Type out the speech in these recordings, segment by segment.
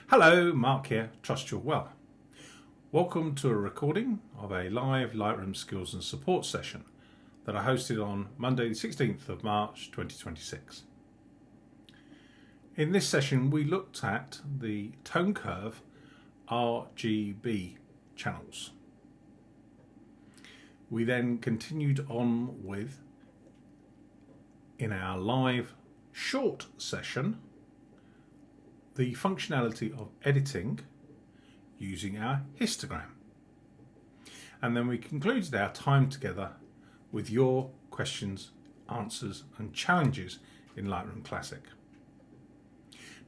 Hello, Mark here, trust you're well. Welcome to a recording of a live Lightroom skills and support session that I hosted on Monday the 16th of March 2026. In this session we looked at the tone curve RGB channels. We then continued on with, in our live short session, the functionality of editing using our histogram. And then we concluded our time together with your questions, answers and challenges in Lightroom Classic.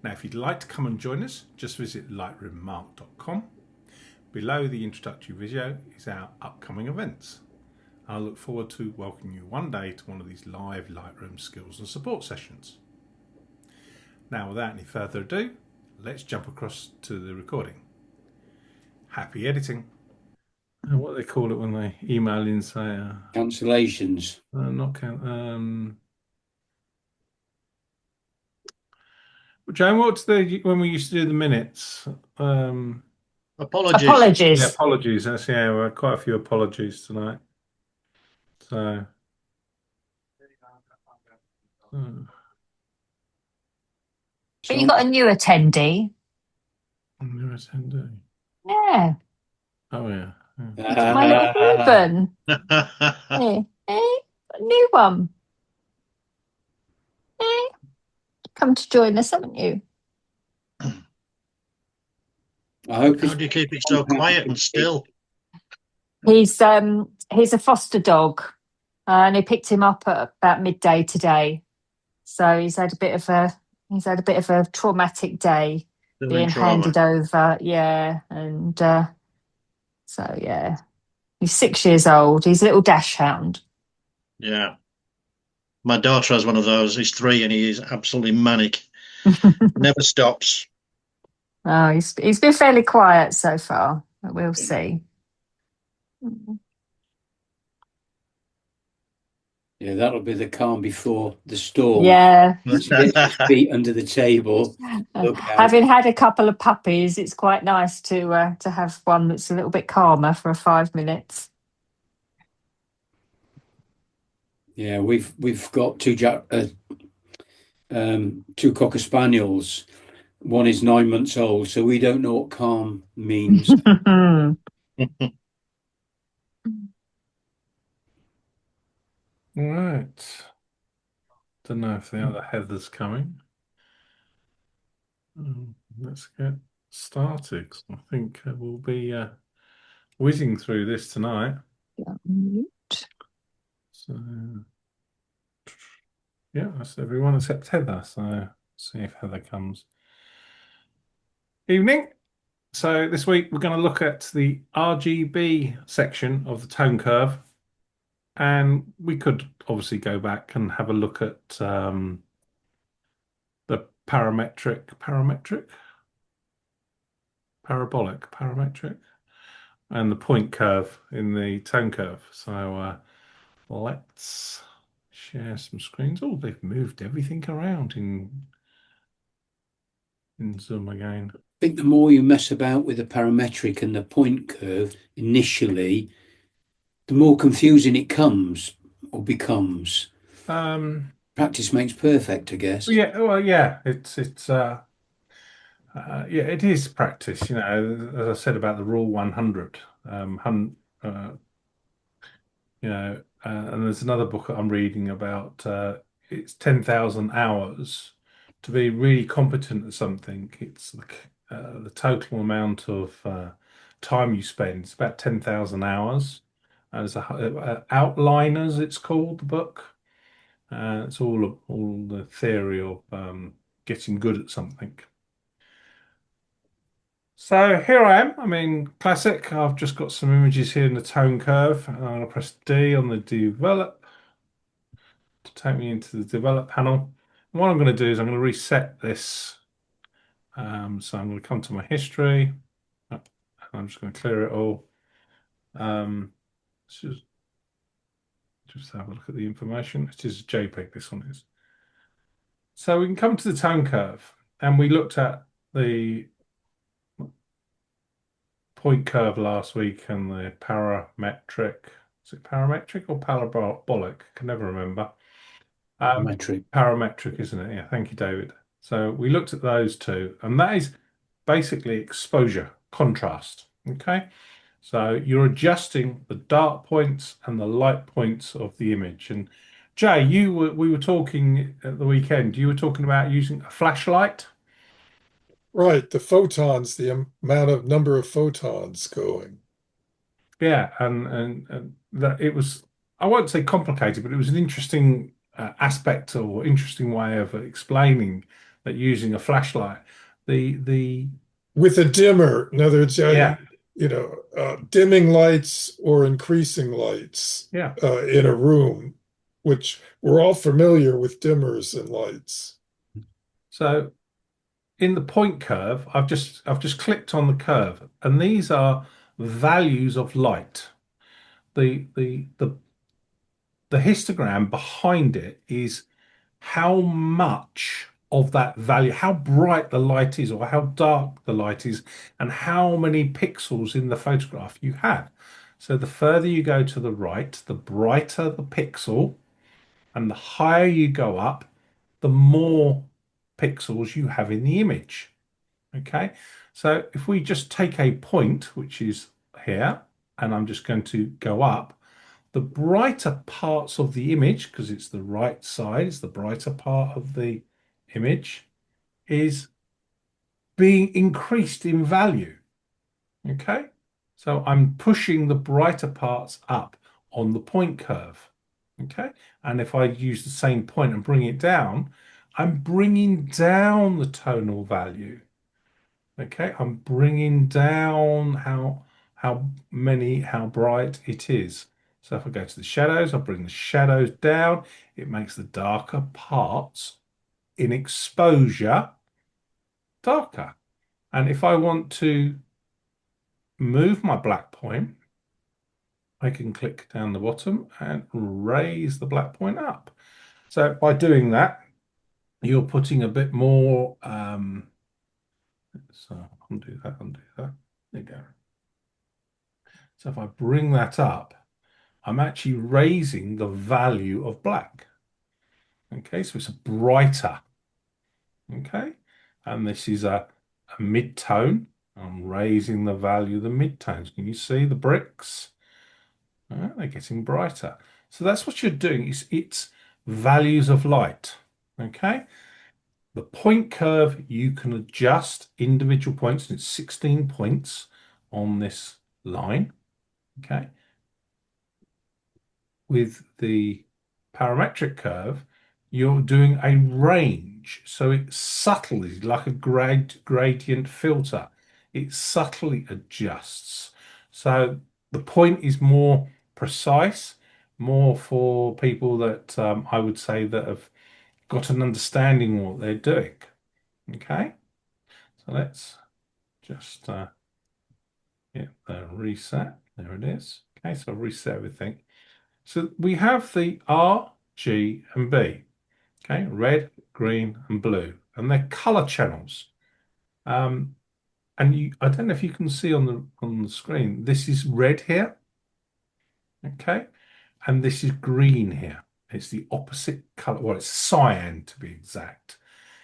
Now if you'd like to come and join us, just visit lightroommark.com. Below the introductory video is our upcoming events. I look forward to welcoming you one day to one of these live Lightroom skills and support sessions. Now without any further ado, let's jump across to the recording. Happy editing. What do they call it when they email in and say cancellations? Joan, what's when we used to do the minutes? Apologies. Yeah, apologies. That's quite a few apologies tonight. So. But you got a new attendee. A new attendee. Yeah. Oh yeah. It's my little Reuben. Hey, a new one. Hey, come to join us, haven't you? I hope. How do you keep it so quiet and still? He's a foster dog, and he picked him up at about midday today. So he's had a bit of a traumatic day, being handed over. Yeah, and so yeah, he's 6 years old. He's a little dash hound. Yeah. My daughter has one of those. He's 3 and he is absolutely manic. Never stops. Oh, he's been fairly quiet so far, but we'll see. Yeah, that'll be the calm before the storm. Yeah. Get his feet under the table. Having had a couple of puppies, it's quite nice to have one that's a little bit calmer for 5 minutes. Yeah, we've got two Cocker Spaniels. One is 9 months old, so we don't know what calm means. Right. Don't know if the other Heather's coming. Let's get started. I think we'll be whizzing through this tonight. So yeah, that's everyone except Heather. So see if Heather comes. Evening. So this week we're going to look at the RGB section of the tone curve, and we could obviously go back and have a look at the parametric, and the point curve in the tone curve. So let's share some screens. Oh, they've moved everything around in Zoom again. I think the more you mess about with the parametric and the point curve initially, the more confusing it becomes. Practice makes perfect, I guess. Yeah, well, yeah, it's yeah, it is practice. You know, as I said about the rule 100. You know, and there's another book that I'm reading about. It's 10,000 hours to be really competent at something. It's the total amount of time you spend. It's about 10,000 hours. As outliners, it's called, the book. It's all the theory of getting good at something. So here I am. I'm in Classic. I've just got some images here in the tone curve. I'm going to press D on the develop to take me into the develop panel. And what I'm going to do is I'm going to reset this. So I'm going to come to my history. I'm just going to clear it all. Let's just have a look at the information. It is a JPEG, this one is. So we can come to the tone curve, and we looked at the point curve last week and the parametric. Is it parametric or parabolic? I can never remember. Parametric, isn't it? Yeah, thank you, David. So we looked at those two, and that is basically exposure, contrast. Okay, so you're adjusting the dark points and the light points of the image. And Jay, we were talking at the weekend. You were talking about using a flashlight. Right, the photons, the number of photons going. Yeah, and that it was, I won't say complicated, but it was an interesting aspect or interesting way of explaining that using a flashlight, the with a dimmer. In other words, yeah, dimming lights or increasing lights yeah. In a room, which we're all familiar with dimmers and lights. So in the point curve, I've just clicked on the curve, and these are values of light. The histogram behind it is how much of that value, how bright the light is or how dark the light is, and how many pixels in the photograph you have. So the further you go to the right, the brighter the pixel, and the higher you go up, the more pixels you have in the image. Okay, so if we just take a point, which is here, and I'm just going to go up, the brighter parts of the image, because it's the right side, it's the brighter part of the image, is being increased in value. Okay, so I'm pushing the brighter parts up on the point curve. Okay, and if I use the same point and bring it down, I'm bringing down the tonal value. Okay, I'm bringing down how bright it is. So if I go to the shadows, I'll bring the shadows down. It makes the darker parts in exposure darker. And if I want to move my black point, I can click down the bottom and raise the black point up. So by doing that, you're putting a bit more, so undo that. There you go. So if I bring that up, I'm actually raising the value of black. Okay, so it's a brighter. Okay, and this is a mid-tone. I'm raising the value of the mid-tones. Can you see the bricks? They're getting brighter. So that's what you're doing. It's values of light. Okay, the point curve, you can adjust individual points, and it's 16 points on this line. Okay, with the parametric curve, you're doing a range. So it subtly, like a gradient filter, it subtly adjusts. So the point is more precise, more for people that I would say that have got an understanding of what they're doing. Okay, so let's just reset. There it is. Okay, so I'll reset everything. So we have the R, G, and B. Okay, red, green, and blue, and they're color channels. And I don't know if you can see on the screen. This is red here. Okay, and this is green here. It's the opposite color. Well, it's cyan to be exact.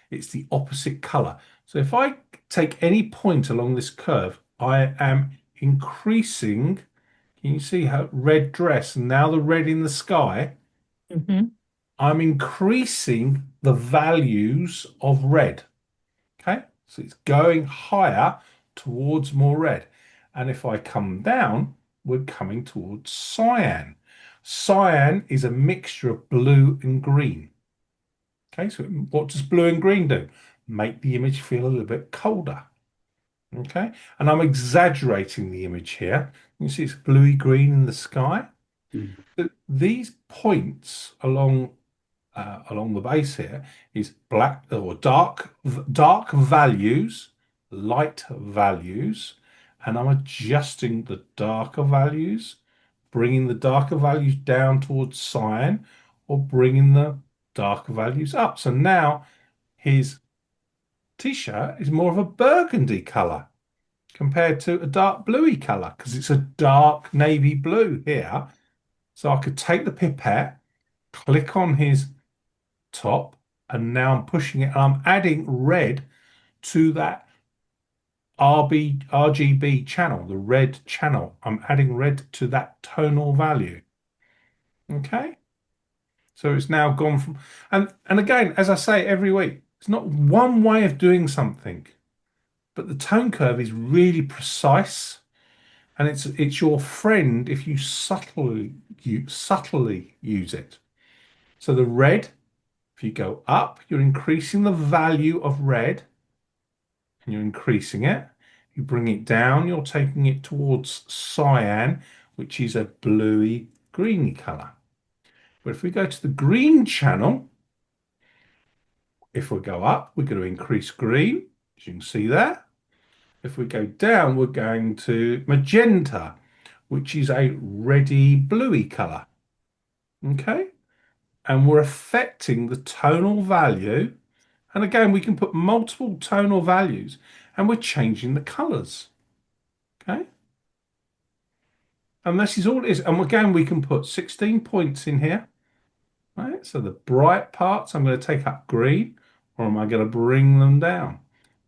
It's the opposite color. So if I take any point along this curve, I am increasing. Can you see how red dress and now the red in the sky? Mm-hmm. I'm increasing the values of red. Okay, so it's going higher towards more red. And if I come down, we're coming towards cyan. Cyan is a mixture of blue and green. Okay, so what does blue and green do? Make the image feel a little bit colder. Okay, and I'm exaggerating the image here. You see it's bluey green in the sky. But these points along the base here is black or dark values, light values, and I'm adjusting the darker values, bringing the darker values down towards cyan or bringing the darker values up. So now his t-shirt is more of a burgundy color. compared to a dark bluey colour, because it's a dark navy blue here. So I could take the pipette, click on his top, and now I'm pushing it, and I'm adding red to that RGB channel, the red channel. I'm adding red to that tonal value. Okay. So it's now gone from, and again, as I say every week, it's not one way of doing something, but the tone curve is really precise, and it's your friend if you subtly use it. So the red, if you go up, you're increasing the value of red, and you're increasing it. You bring it down, you're taking it towards cyan, which is a bluey greeny color. But if we go to the green channel, if we go up, we're going to increase green, as you can see there. If we go down, we're going to magenta, which is a reddy bluey color. Okay. And we're affecting the tonal value. And again, we can put multiple tonal values, and we're changing the colors. Okay. And this is all it is. And again, we can put 16 points in here. Right. So the bright parts, I'm going to take up green, or am I going to bring them down?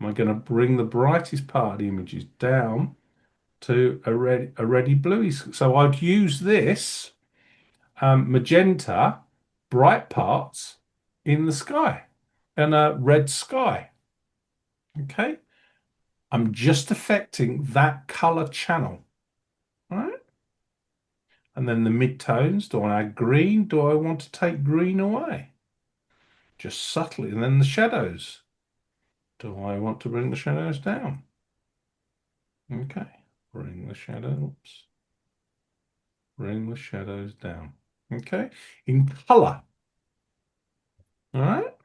Am I going to bring the brightest part of the images down to a reddy bluey? So I'd use this magenta bright parts in the sky and a red sky. Okay. I'm just affecting that color channel. All right. And then the mid-tones, do I add green? Do I want to take green away? Just subtly. And then the shadows. Do I want to bring the shadows down? Okay. Bring the shadows. Bring the shadows down. Okay. In color. All right.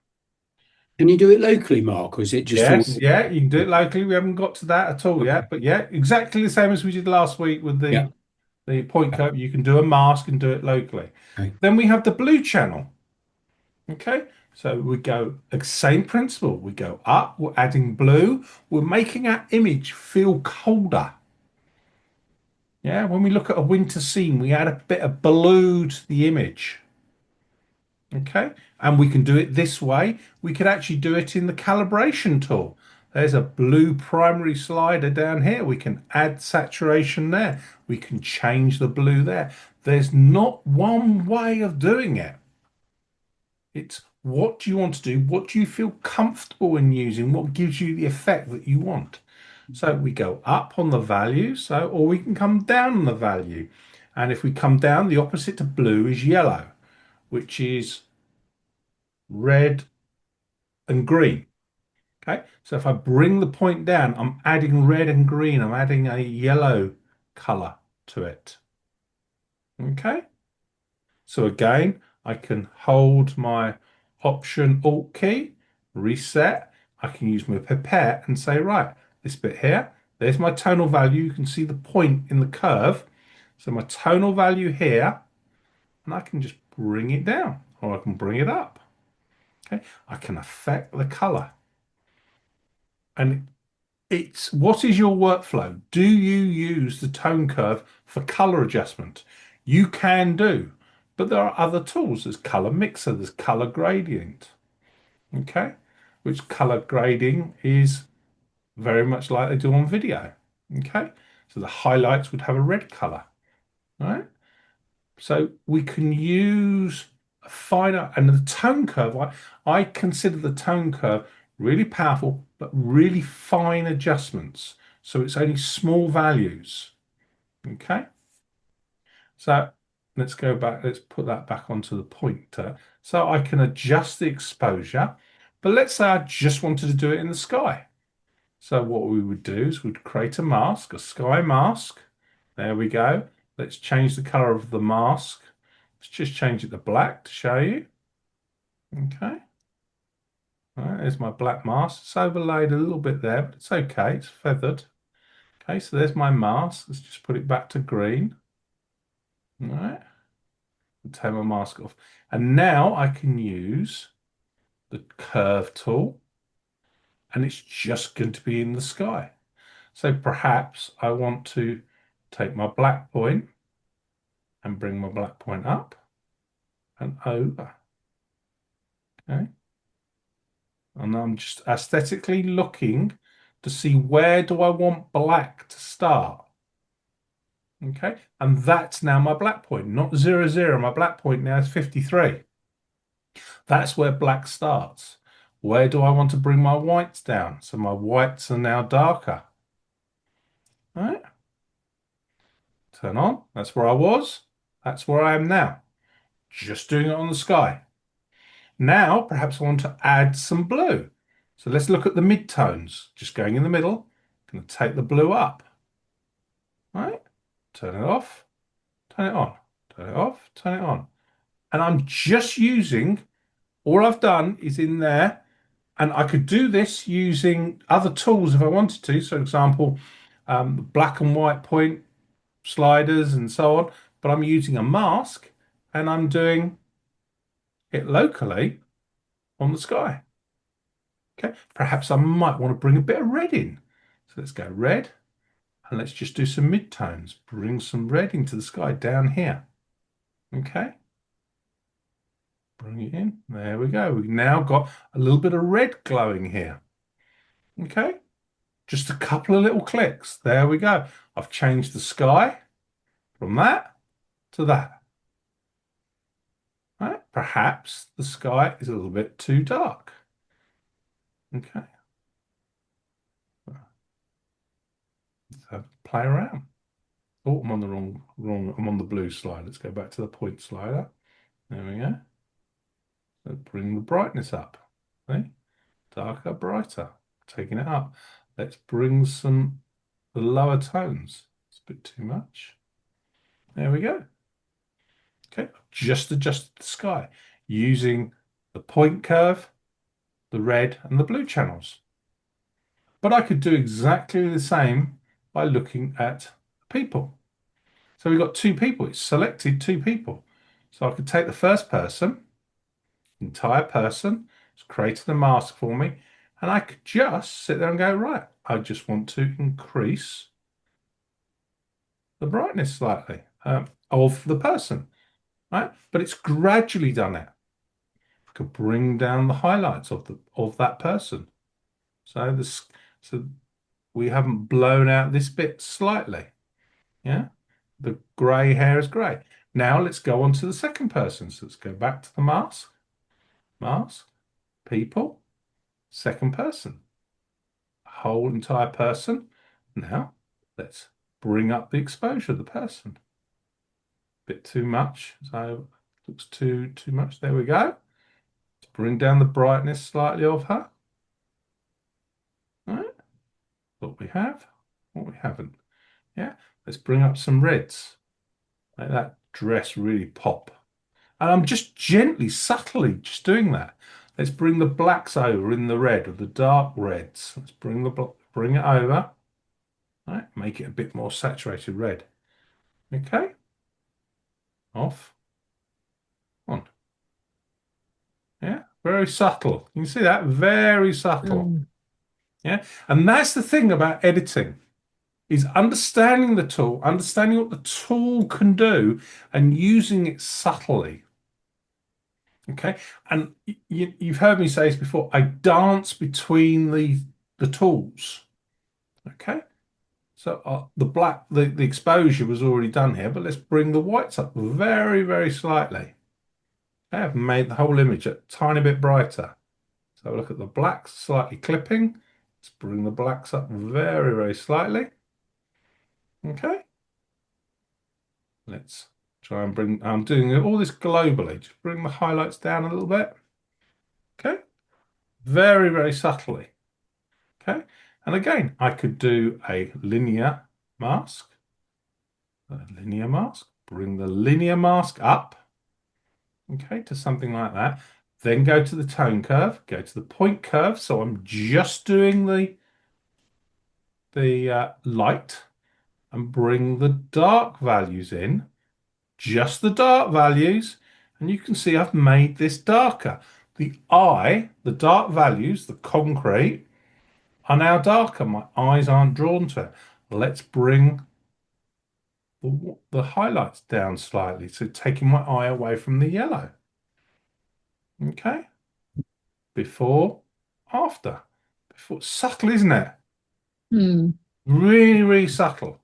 Can you do it locally, Mark, or is it just Yes, all... yeah, you can do it locally. We haven't got to that at all yet, but yeah, exactly the same as we did last week with the point coat. You can do a mask and do it locally. Okay. Then we have the blue channel. Okay, so we go same principle. We go up. We're adding blue. We're making our image feel colder. Yeah, when we look at a winter scene, we add a bit of blue to the image. Okay, and we can do it this way. We could actually do it in the calibration tool. There's a blue primary slider down here. We can add saturation there. We can change the blue there. There's not one way of doing it. It's what do you want to do? What do you feel comfortable in using? What gives you the effect that you want? So we go up on the value, or we can come down on the value. And if we come down, the opposite to blue is yellow, which is red and green. Okay, so if I bring the point down, I'm adding red and green. I'm adding a yellow color to it. Okay, so again, I can hold my Option Alt key, reset. I can use my pipette and say, right, this bit here, there's my tonal value. You can see the point in the curve. So my tonal value here, and I can just bring it down, or I can bring it up. Okay, I can affect the color. And it's what is your workflow? Do you use the tone curve for color adjustment? You can do, but there are other tools. There's color mixer, there's color gradient. Okay, which color grading is very much like they do on video. Okay, so the highlights would have a red color. Right, so we can use a finer, and the tone curve, I consider the tone curve really powerful, but really fine adjustments. So it's only small values. Okay. So let's go back. Let's put that back onto the pointer. So I can adjust the exposure, but let's say I just wanted to do it in the sky. So what we would do is we'd create a mask, a sky mask. There we go. Let's change the color of the mask. Let's just change it to black to show you. Okay. All right, there's my black mask. It's overlaid a little bit there, but it's okay. It's feathered. Okay, so there's my mask. Let's just put it back to green. All right. Take my mask off. And now I can use the curve tool, and it's just going to be in the sky. So perhaps I want to take my black point and bring my black point up and over. Okay. And I'm just aesthetically looking to see where do I want black to start. Okay, and that's now my black point, not 0, 0. My black point now is 53. That's where black starts. Where do I want to bring my whites down? So my whites are now darker. All right. Turn on. That's where I was. That's where I am now. Just doing it on the sky. Now, perhaps I want to add some blue. So let's look at the midtones. Just going in the middle. Going to take the blue up. All right. Turn it off. Turn it on. Turn it off. Turn it on. And I'm just using, all I've done is in there, and I could do this using other tools if I wanted to. So, for example, black and white point sliders and so on. But I'm using a mask and I'm doing it locally on the sky. Okay, perhaps I might want to bring a bit of red in. So let's go red and let's just do some midtones. Bring some red into the sky down here. Okay. Bring it in. There we go. We've now got a little bit of red glowing here. Okay. Just a couple of little clicks. There we go. I've changed the sky from that to that. Right? Perhaps the sky is a little bit too dark. Okay. Let's have a play around. Oh, I'm on the wrong. I'm on the blue slide. Let's go back to the point slider. There we go. So bring the brightness up. See? Darker, brighter. Taking it up. Let's bring some the lower tones. It's a bit too much. There we go. Okay, just adjusted the sky using the point curve, the red and the blue channels. But I could do exactly the same by looking at people. So we've got two people. It's selected two people. So I could take the first person, entire person, it's created a mask for me, and I could just sit there and go, right, I just want to increase the brightness slightly of the person, right? But it's gradually done it. I could bring down the highlights of that person. So we haven't blown out this bit slightly. Yeah, the grey hair is grey. Now let's go on to the second person. So let's go back to the mask, people, second person, whole entire person. Now let's bring up the exposure of the person. Bit too much, so looks too much. There we go. Let's bring down the brightness slightly of her. All right. What we have, what we haven't. Yeah. Let's bring up some reds. Make that dress really pop. And I'm just gently, subtly just doing that. Let's bring the blacks over in the red, or the dark reds. Let's bring it over. All right. Make it a bit more saturated red. Okay. Off. On. Yeah. Very subtle. You can see that? Very subtle. Yeah. And that's the thing about editing, is understanding the tool, understanding what the tool can do and using it subtly. Okay. And you've heard me say this before. I dance between the tools. Okay. So the exposure was already done here, but let's bring the whites up very, very slightly. I have made the whole image a tiny bit brighter. So look at the blacks slightly clipping. Let's bring the blacks up very, very slightly. Okay. Let's try and bring, I'm doing all this globally. Just bring the highlights down a little bit. Okay. Very, very subtly. Okay. And again, I could do a linear mask. Bring the linear mask up. Okay, to something like that. Then go to the tone curve, go to the point curve. So I'm just doing the light, and bring the dark values in, just the dark values. And you can see I've made this darker. The eye, the dark values, the concrete, are now darker. My eyes aren't drawn to it. Let's bring the highlights down slightly, so taking my eye away from the yellow. Okay. Before, after. Before, subtle, isn't it? Really, really subtle.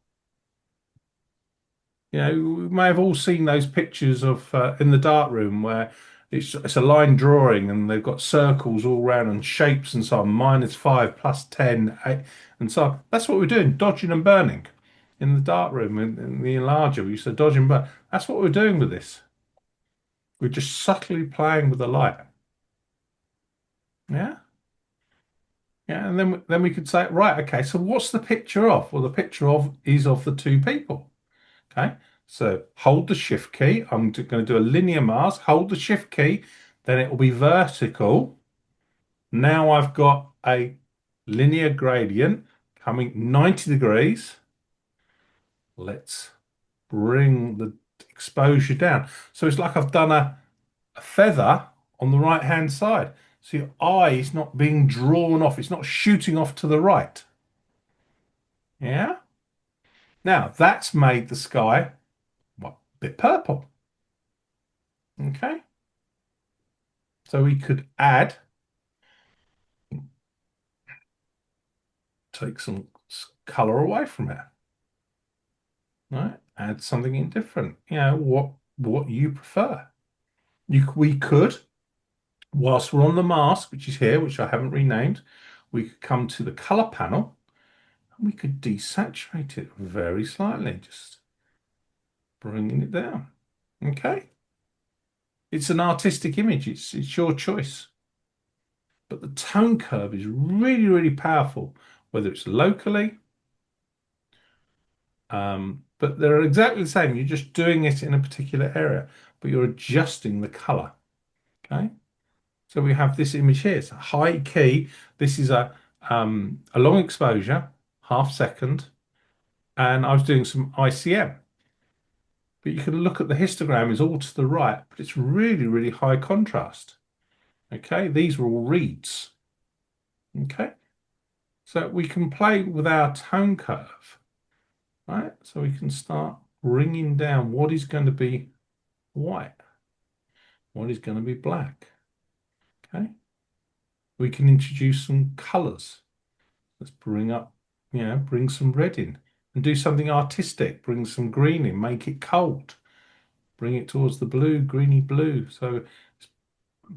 You know, we may have all seen those pictures of in the darkroom where it's a line drawing and they've got circles all around and shapes and so on, -5, +10, 8, and so on. That's what we're doing, dodging and burning in the darkroom. In the enlarger, we used to dodge and burn. That's what we're doing with this. We're just subtly playing with the light. Yeah. Yeah, and then we could say, right, okay, so what's the picture of? Well, the picture is of the two people. Okay, so hold the shift key. I'm going to do a linear mask, hold the shift key, then it will be vertical. Now I've got a linear gradient coming 90 degrees. Let's bring the exposure down. So it's like I've done a feather on the right hand side. So your eye is not being drawn off. It's not shooting off to the right. Yeah. Now that's made the sky a bit purple. Okay. So we could take some color away from it. Right. Add something in different. You know, what you prefer. We could, whilst we're on the mask, which is here, which I haven't renamed, we could come to the color panel and we could desaturate it very slightly, just bringing it down. Okay. It's an artistic image. It's your choice. But the tone curve is really, really powerful, whether it's locally. But they're exactly the same. You're just doing it in a particular area, but you're adjusting the color. Okay. So we have this image here. It's a high key. This is a long exposure, ½ second. And I was doing some ICM. But you can look at the histogram is all to the right, but it's really, really high contrast. Okay, these are all reads. Okay, so we can play with our tone curve, right? So we can start bringing down what is going to be white, what is going to be black. Okay, we can introduce some colors. Let's bring up, bring some red in and do something artistic. Bring some green in, make it cold. Bring it towards the blue, greeny blue. So it's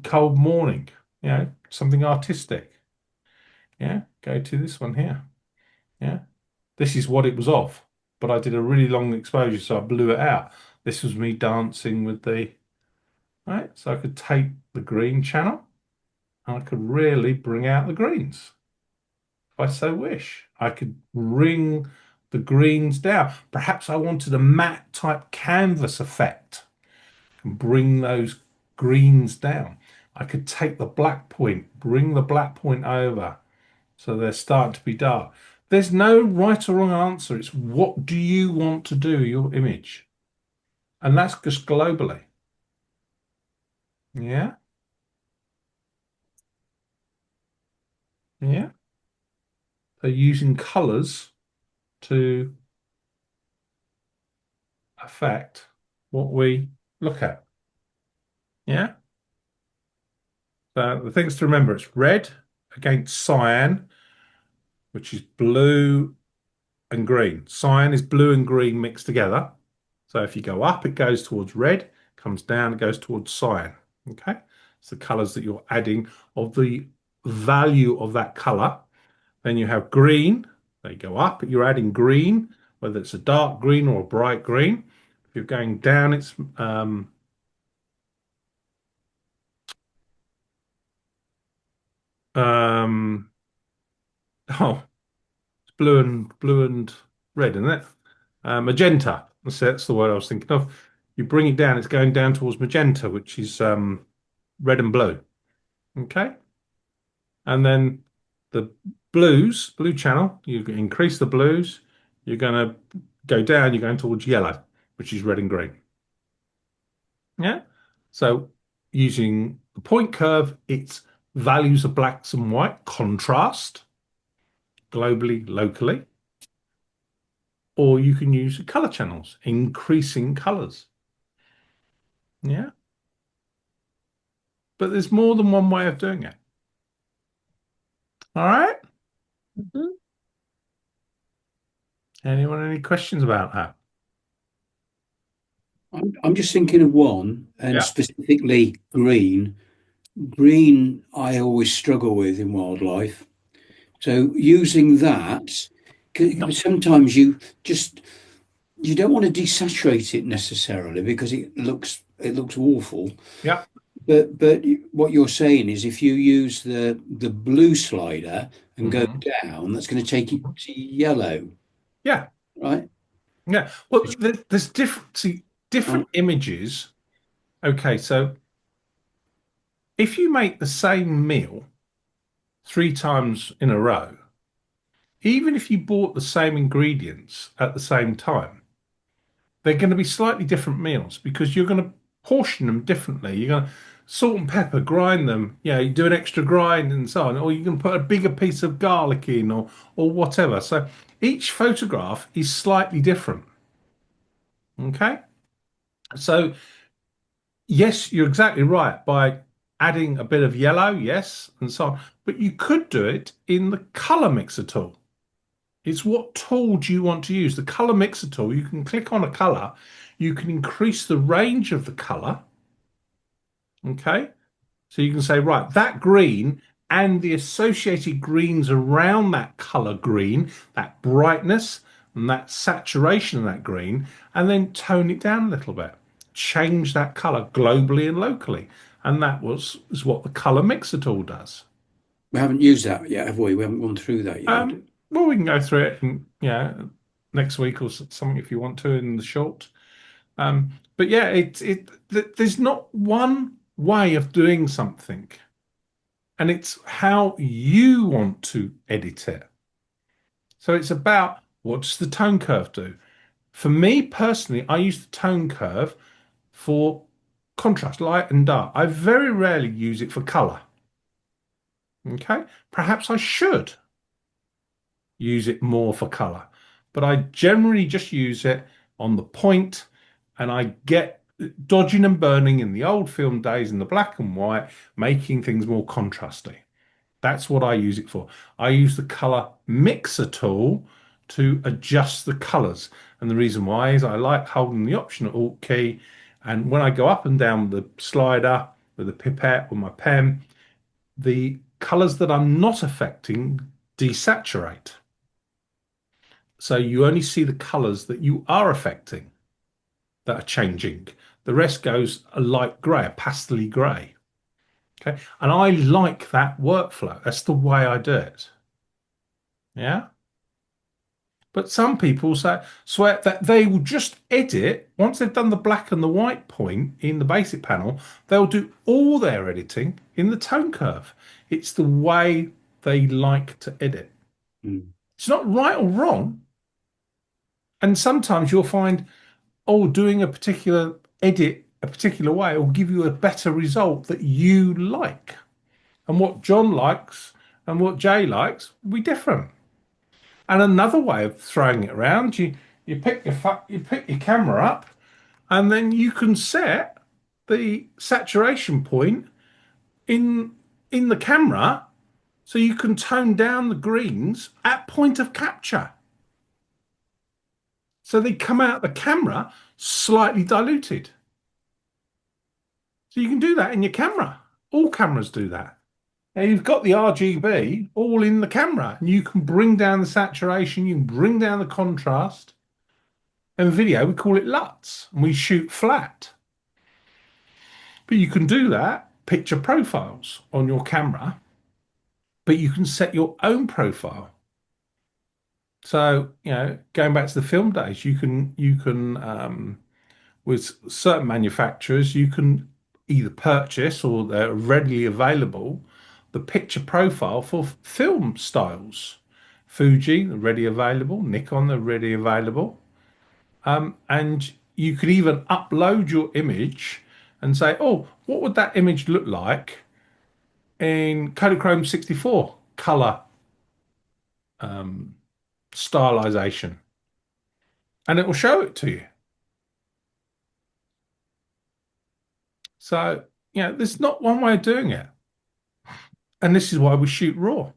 cold morning, something artistic. Yeah, go to this one here. Yeah, this is what it was of, but I did a really long exposure, so I blew it out. This was me dancing with right? So I could take the green channel and I could really bring out the greens. If I so wish, I could bring the greens down. Perhaps I wanted a matte type canvas effect and bring those greens down. I could take the black point, bring the black point over. So they're starting to be dark. There's no right or wrong answer. It's what do you want to do, your image? And that's just globally. Yeah. Yeah. So using colors to affect what we look at. Yeah. So the things to remember, it's red against cyan, which is blue and green. Cyan is blue and green mixed together. So if you go up, it goes towards red, comes down, it goes towards cyan. Okay, it's the colors that you're adding of the value of that color. Then you have green, they go up, you're adding green, whether it's a dark green or a bright green. If you're going down, it's oh, it's blue and red, isn't it? Magenta. That's the word I was thinking of. You bring it down, it's going down towards magenta, which is red and blue. Okay. And then the blue channel, you increase the blues, you're going to go down, you're going towards yellow, which is red and green. Yeah. So using the point curve, it's values of blacks and white, contrast. globally, locally, or you can use color channels, increasing colors. Yeah. But there's more than one way of doing it. All right. Mhm. Anyone, any questions about that? I'm just thinking of one, and Yeah. specifically green. Green, I always struggle with in wildlife. So using that, sometimes you don't want to desaturate it necessarily because it looks awful. Yeah. But what you're saying is if you use the blue slider and go Mhm. down, that's going to take it to yellow, Yeah. right? Yeah. Well, there's different Right. images. Okay, so if you make the same meal 3 times in a row, even if you bought the same ingredients at the same time, they're going to be slightly different meals because you're going to portion them differently. You're going to salt and pepper, grind them. You do an extra grind and so on, or you can put a bigger piece of garlic in, or whatever. So each photograph is slightly different. Okay, so yes, you're exactly right. By adding a bit of yellow, yes, and so on, but you could do it in the color mixer tool. It's what tool do you want to use? The color mixer tool, you can click on a color, you can increase the range of the color. Okay. So you can say, right, that green and the associated greens around that color green, that brightness and that saturation of that green, and then tone it down a little bit. Change that color globally and locally. And that is what the color mixer tool does. We haven't used that yet, have we? We haven't gone through that yet. Well, we can go through it and next week or something if you want to in the short. But yeah, there's not one way of doing something, and it's how you want to edit it. So it's about what does the tone curve do? For me personally, I use the tone curve for contrast, light and dark. I very rarely use it for color. Okay, perhaps I should use it more for color, but I generally just use it on the point, and I get dodging and burning in the old film days in the black and white, making things more contrasty. That's what I use it for. I use the color mixer tool to adjust the colors. And the reason why is I like holding the Option Alt key. And when I go up and down the slider with a pipette or my pen, the colors that I'm not affecting desaturate. So you only see the colors that you are affecting that are changing. The rest goes a light grey, a pastely grey. Okay. And I like that workflow. That's the way I do it. Yeah. But some people swear that they will just edit once they've done the black and the white point in the basic panel, they'll do all their editing in the tone curve. It's the way they like to edit. It's not right or wrong. And sometimes you'll find, doing a particular edit a particular way will give you a better result that you like. And what John likes and what Jay likes will be different. And another way of throwing it around, you pick your camera up, and then you can set the saturation point in the camera, so you can tone down the greens at point of capture. So they come out the camera slightly diluted. So you can do that in your camera. All cameras do that. Now you've got the RGB all in the camera, and you can bring down the saturation, you can bring down the contrast. And video, we call it LUTs, and we shoot flat. But you can do that, picture profiles on your camera, but you can set your own profile. So, going back to the film days, you can with certain manufacturers, you can either purchase or they're readily available the picture profile for film styles. Fuji, they're ready available. Nikon, they're ready available. And you could even upload your image and say, oh, what would that image look like in Kodachrome 64 color stylization, and it will show it to you. So, there's not one way of doing it. And this is why we shoot RAW,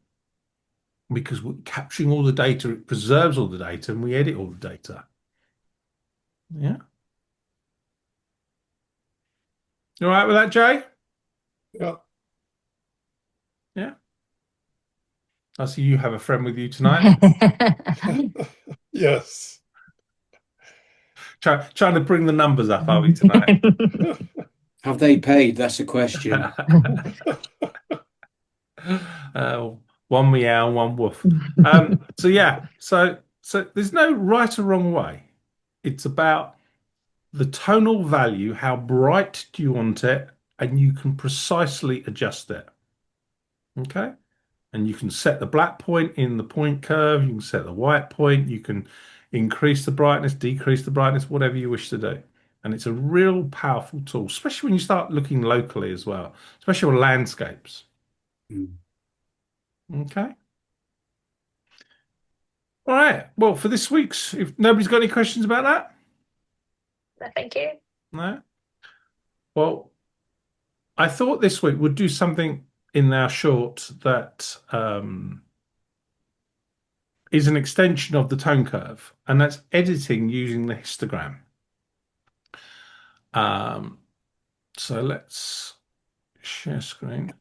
because we're capturing all the data, it preserves all the data, and we edit all the data. Yeah. You all right with that, Jay? Yeah. Yeah. I see you have a friend with you tonight. Yes. Trying to bring the numbers up, are we, tonight? Have they paid? That's a question. One meow, one woof. So yeah, so there's no right or wrong way. It's about the tonal value, how bright do you want it, and you can precisely adjust it. Okay? And you can set the black point in the point curve, you can set the white point, you can increase the brightness, decrease the brightness, whatever you wish to do. And it's a real powerful tool, especially when you start looking locally as well, especially on landscapes. Okay. All right. Well, for this week's, if nobody's got any questions about that? No, thank you. No? Well, I thought this week we'd do something in our short that is an extension of the tone curve, and that's editing using the histogram. So let's share screen,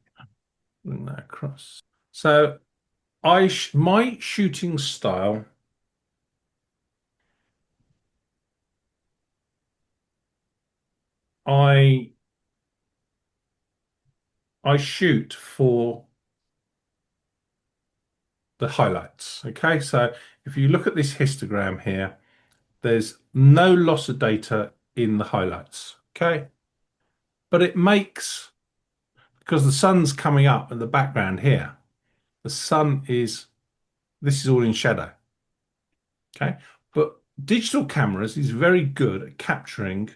bring that across. So my shooting style, I shoot for the highlights. Okay, so if you look at this histogram here, there's no loss of data in the highlights. Okay, but it makes, because the sun's coming up in the background here, this is all in shadow. Okay, but digital cameras is very good at capturing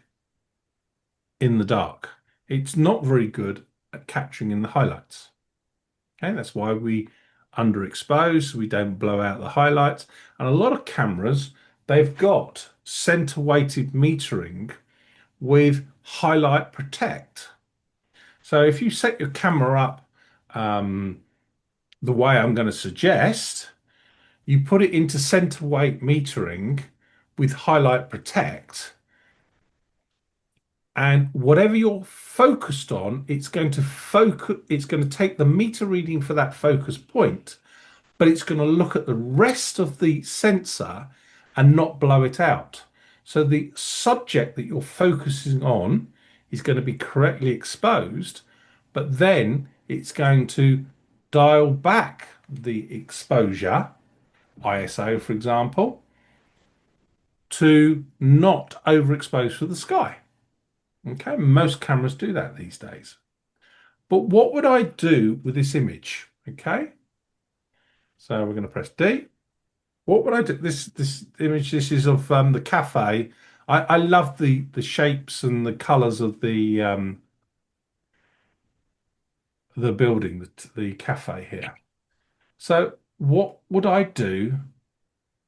in the dark. It's not very good at capturing in the highlights. Okay, that's why we underexpose, we don't blow out the highlights. And a lot of cameras, they've got center weighted metering with highlight protect. So if you set your camera up the way I'm going to suggest, you put it into center weight metering with highlight protect, and whatever you're focused on, it's going to take the meter reading for that focus point, but it's going to look at the rest of the sensor and not blow it out. So the subject that you're focusing on is going to be correctly exposed, but then it's going to dial back the exposure, ISO for example, to not overexpose for the sky. Okay, most cameras do that these days. But what would I do with this image? Okay, so we're going to press D. What would I do? This image, this is of the cafe. I love the shapes and the colours of the building, the cafe here. So what would I do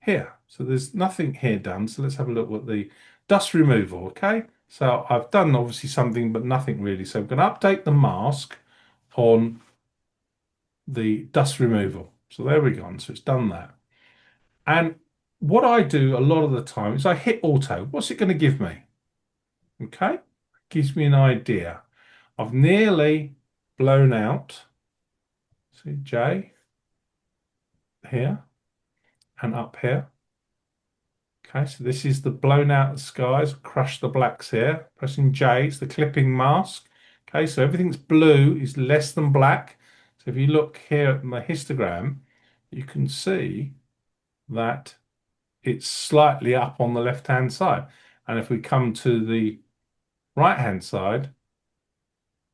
here? So there's nothing here done. So let's have a look at the dust removal. Okay, so I've done obviously something, but nothing really. So I'm going to update the mask on the dust removal. So there we go. So it's done that. And what I do a lot of the time is I hit auto. What's it going to give me? Okay, gives me an idea. I've nearly blown out, see J here and up here. Okay, so this is the blown out skies, crush the blacks here. Pressing J, it's the clipping mask. Okay, so everything's blue is less than black. So if you look here at my histogram, you can see that it's slightly up on the left-hand side. And if we come to the right-hand side,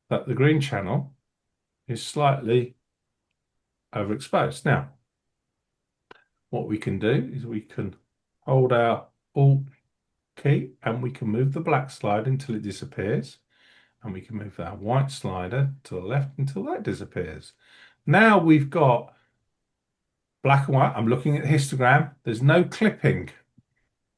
that the green channel is slightly overexposed. Now, what we can do is we can hold our Alt key and we can move the black slide until it disappears. And we can move our white slider to the left until that disappears. Now we've got black and white. I'm looking at the histogram. There's no clipping.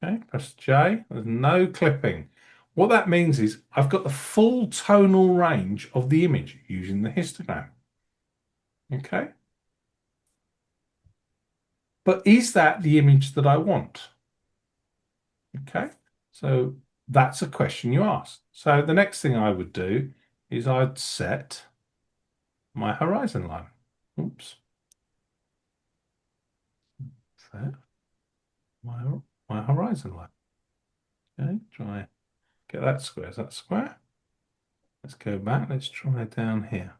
Okay, press J. There's no clipping. What that means is I've got the full tonal range of the image using the histogram. Okay. But is that the image that I want? Okay. So that's a question you ask. So the next thing I would do is I'd set my horizon line. Oops. Set my horizon line. Okay, try get that square. Is that square? Let's go back. Let's try down here.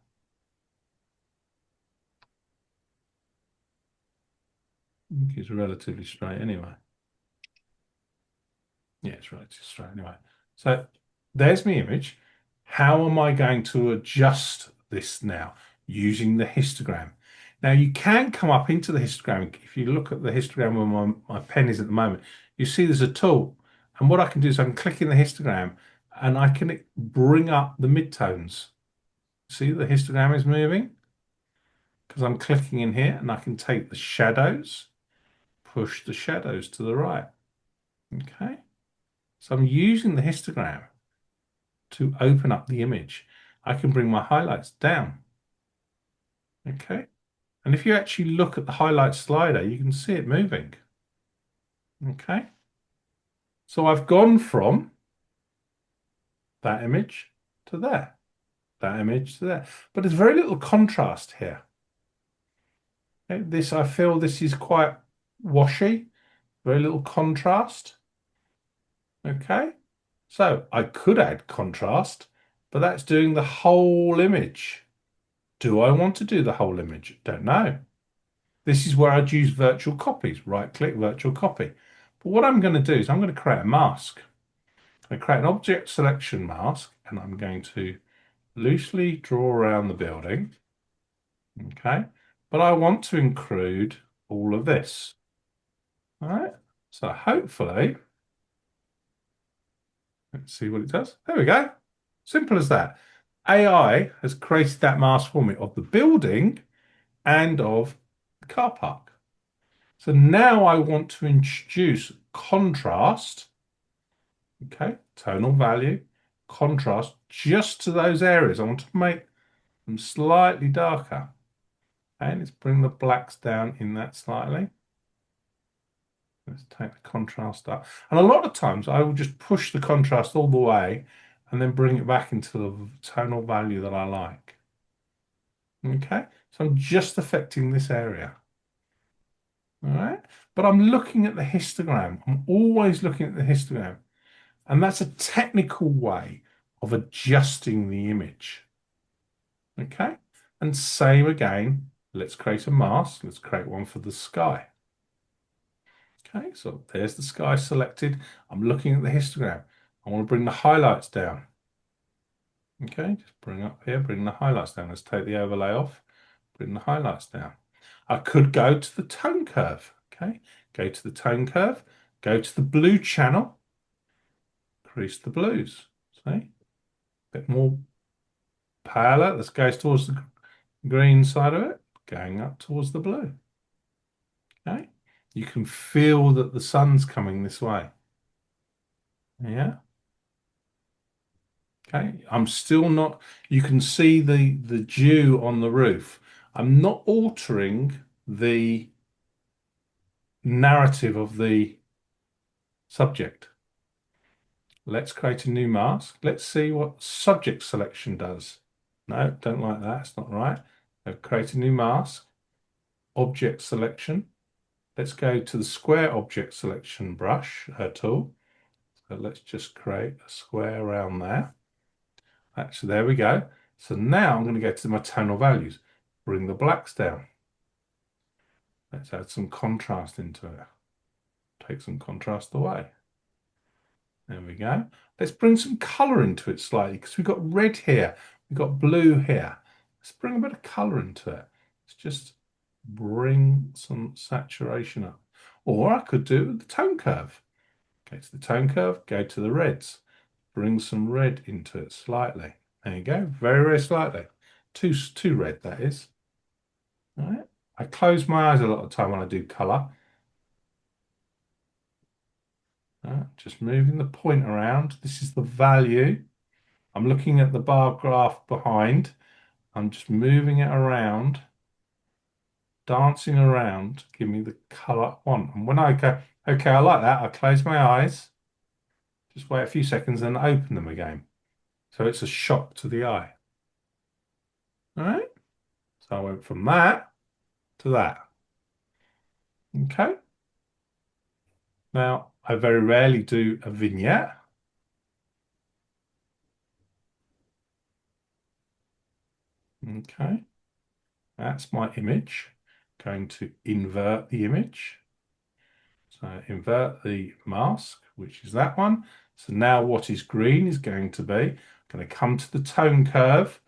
I think it's relatively straight anyway. Yeah, it's relatively straight anyway. So there's my image. How am I going to adjust this now using the histogram? Now you can come up into the histogram. If you look at the histogram where my pen is at the moment, you see there's a tool. And what I can do is I can click in the histogram and I can bring up the midtones. See the histogram is moving because I'm clicking in here, and I can take the shadows, push the shadows to the right. Okay. So I'm using the histogram to open up the image. I can bring my highlights down. Okay. And if you actually look at the highlight slider, you can see it moving. Okay. So I've gone from that image to there, that image to there. But there's very little contrast here. Okay. I feel this is quite washy, very little contrast. Okay. So I could add contrast, but that's doing the whole image. Do I want to do the whole image? Don't know. This is where I'd use virtual copies. Right click, virtual copy. But what I'm going to do is I'm going to create a mask. I create an object selection mask, and I'm going to loosely draw around the building. Okay. But I want to include all of this. All right. So hopefully, let's see what it does. There we go. Simple as that. AI has created that mask for me of the building and of the car park. So now I want to introduce contrast, okay, tonal value, contrast just to those areas. I want to make them slightly darker. And let's bring the blacks down in that slightly. Let's take the contrast up. And a lot of times I will just push the contrast all the way and then bring it back into the tonal value that I like. Okay, so I'm just affecting this area. All right, but I'm looking at the histogram. I'm always looking at the histogram. And that's a technical way of adjusting the image. Okay, and same again. Let's create a mask. Let's create one for the sky. Okay, so there's the sky selected. I'm looking at the histogram. I want to bring the highlights down. Okay, just bring up here, bring the highlights down. Let's take the overlay off, bring the highlights down. I could go to the tone curve. Okay, go to the tone curve, go to the blue channel, increase the blues. See, a bit more paler. Let's go towards the green side of it, going up towards the blue. Okay, you can feel that the sun's coming this way. Yeah. Okay, I'm still not, you can see the dew on the roof. I'm not altering the narrative of the subject. Let's create a new mask. Let's see what subject selection does. No, don't like that. It's not right. I've created a new mask. Object selection. Let's go to the square object selection brush tool. So let's just create a square around there. Actually, there we go. So now I'm going to go to my tonal values. Bring the blacks down. Let's add some contrast into it. Take some contrast away. There we go. Let's bring some colour into it slightly, because we've got red here, we've got blue here. Let's bring a bit of colour into it. Let's just bring some saturation up. Or I could do it with the tone curve. Go to the tone curve, go to the reds. Bring some red into it slightly. There you go, very, very slightly. Too red, that is. All right, I close my eyes a lot of the time when I do colour. Just moving the point around. This is the value. I'm looking at the bar graph behind. I'm just moving it around, dancing around, give me the colour I want. And when I go, okay, I like that, I close my eyes, just wait a few seconds and open them again. So it's a shock to the eye. All right. So I went from that to that. Okay. Now, I very rarely do a vignette. Okay. That's my image. Going to invert the image. So invert the mask, which is that one. So now what is green is going to be, going to come to the tone curve.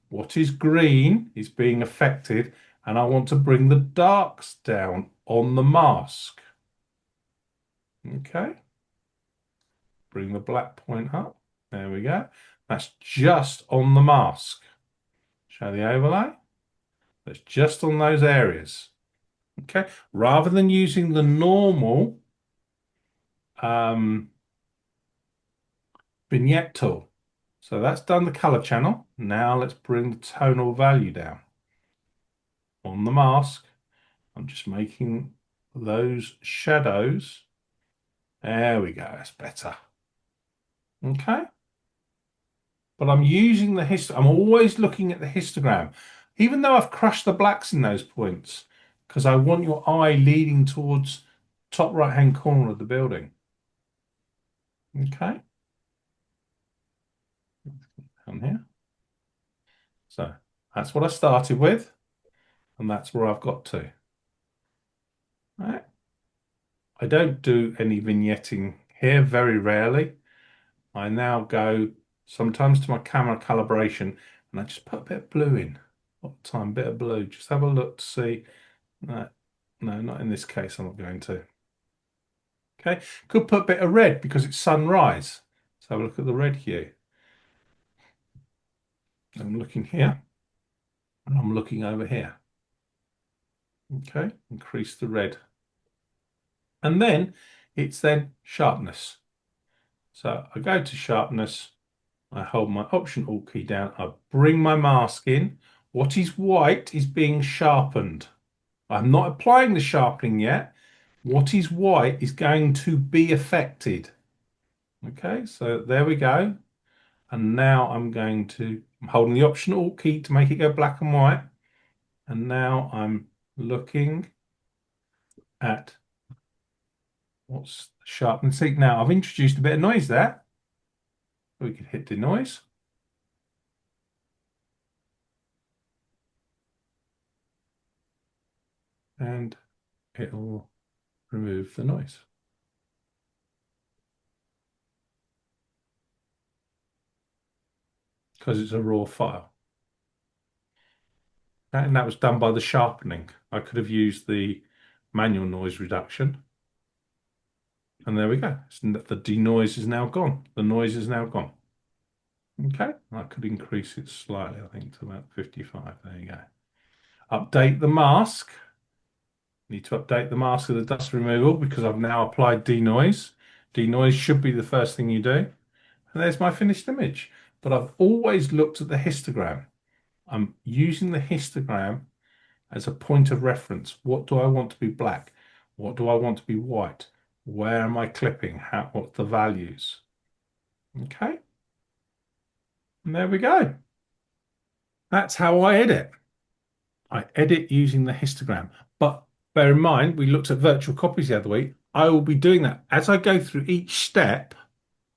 What is green is being affected, and I want to bring the darks down on the mask. Okay. Bring the black point up. There we go. That's just on the mask. Show the overlay. That's just on those areas. Okay. Rather than using the normal vignette tool. So that's done the color channel. Now let's bring the tonal value down. On the mask, I'm just making those shadows. There we go, that's better. Okay. But I'm using the histogram. I'm always looking at the histogram, even though I've crushed the blacks in those points, because I want your eye leading towards top right-hand corner of the building. Okay. Down here. So that's what I started with, and that's where I've got to. All right. I don't do any vignetting here, very rarely. I now go sometimes to my camera calibration and I just put a bit of blue in. What time? Bit of blue. Just have a look to see. No, not in this case. I'm not going to. Okay. Could put a bit of red because it's sunrise. So have a look at the red hue. I'm looking here and I'm looking over here. Okay. Increase the red. And then it's then sharpness. So I go to sharpness, I hold my Option Alt key down, I bring my mask in. What is white is being sharpened. I'm not applying the sharpening yet. What is white is going to be affected. Okay, so there we go. And now I'm holding the Option Alt key to make it go black and white. And now I'm looking at what's sharpened. See, now I've introduced a bit of noise there. We can hit denoise. And it will remove the noise. Because it's a raw file. And that was done by the sharpening. I could have used the manual noise reduction. And there we go. The denoise is now gone. The noise is now gone. Okay, I could increase it slightly, I think, to about 55. There you go. Update the mask. Need to update the mask of the dust removal because I've now applied denoise. Denoise should be the first thing you do. And there's my finished image. But I've always looked at the histogram. I'm using the histogram as a point of reference. What do I want to be black? What do I want to be white? Where am I clipping? What's the values? Okay. And there we go. That's how I edit. I edit using the histogram. But bear in mind, we looked at virtual copies the other week. I will be doing that. As I go through each step,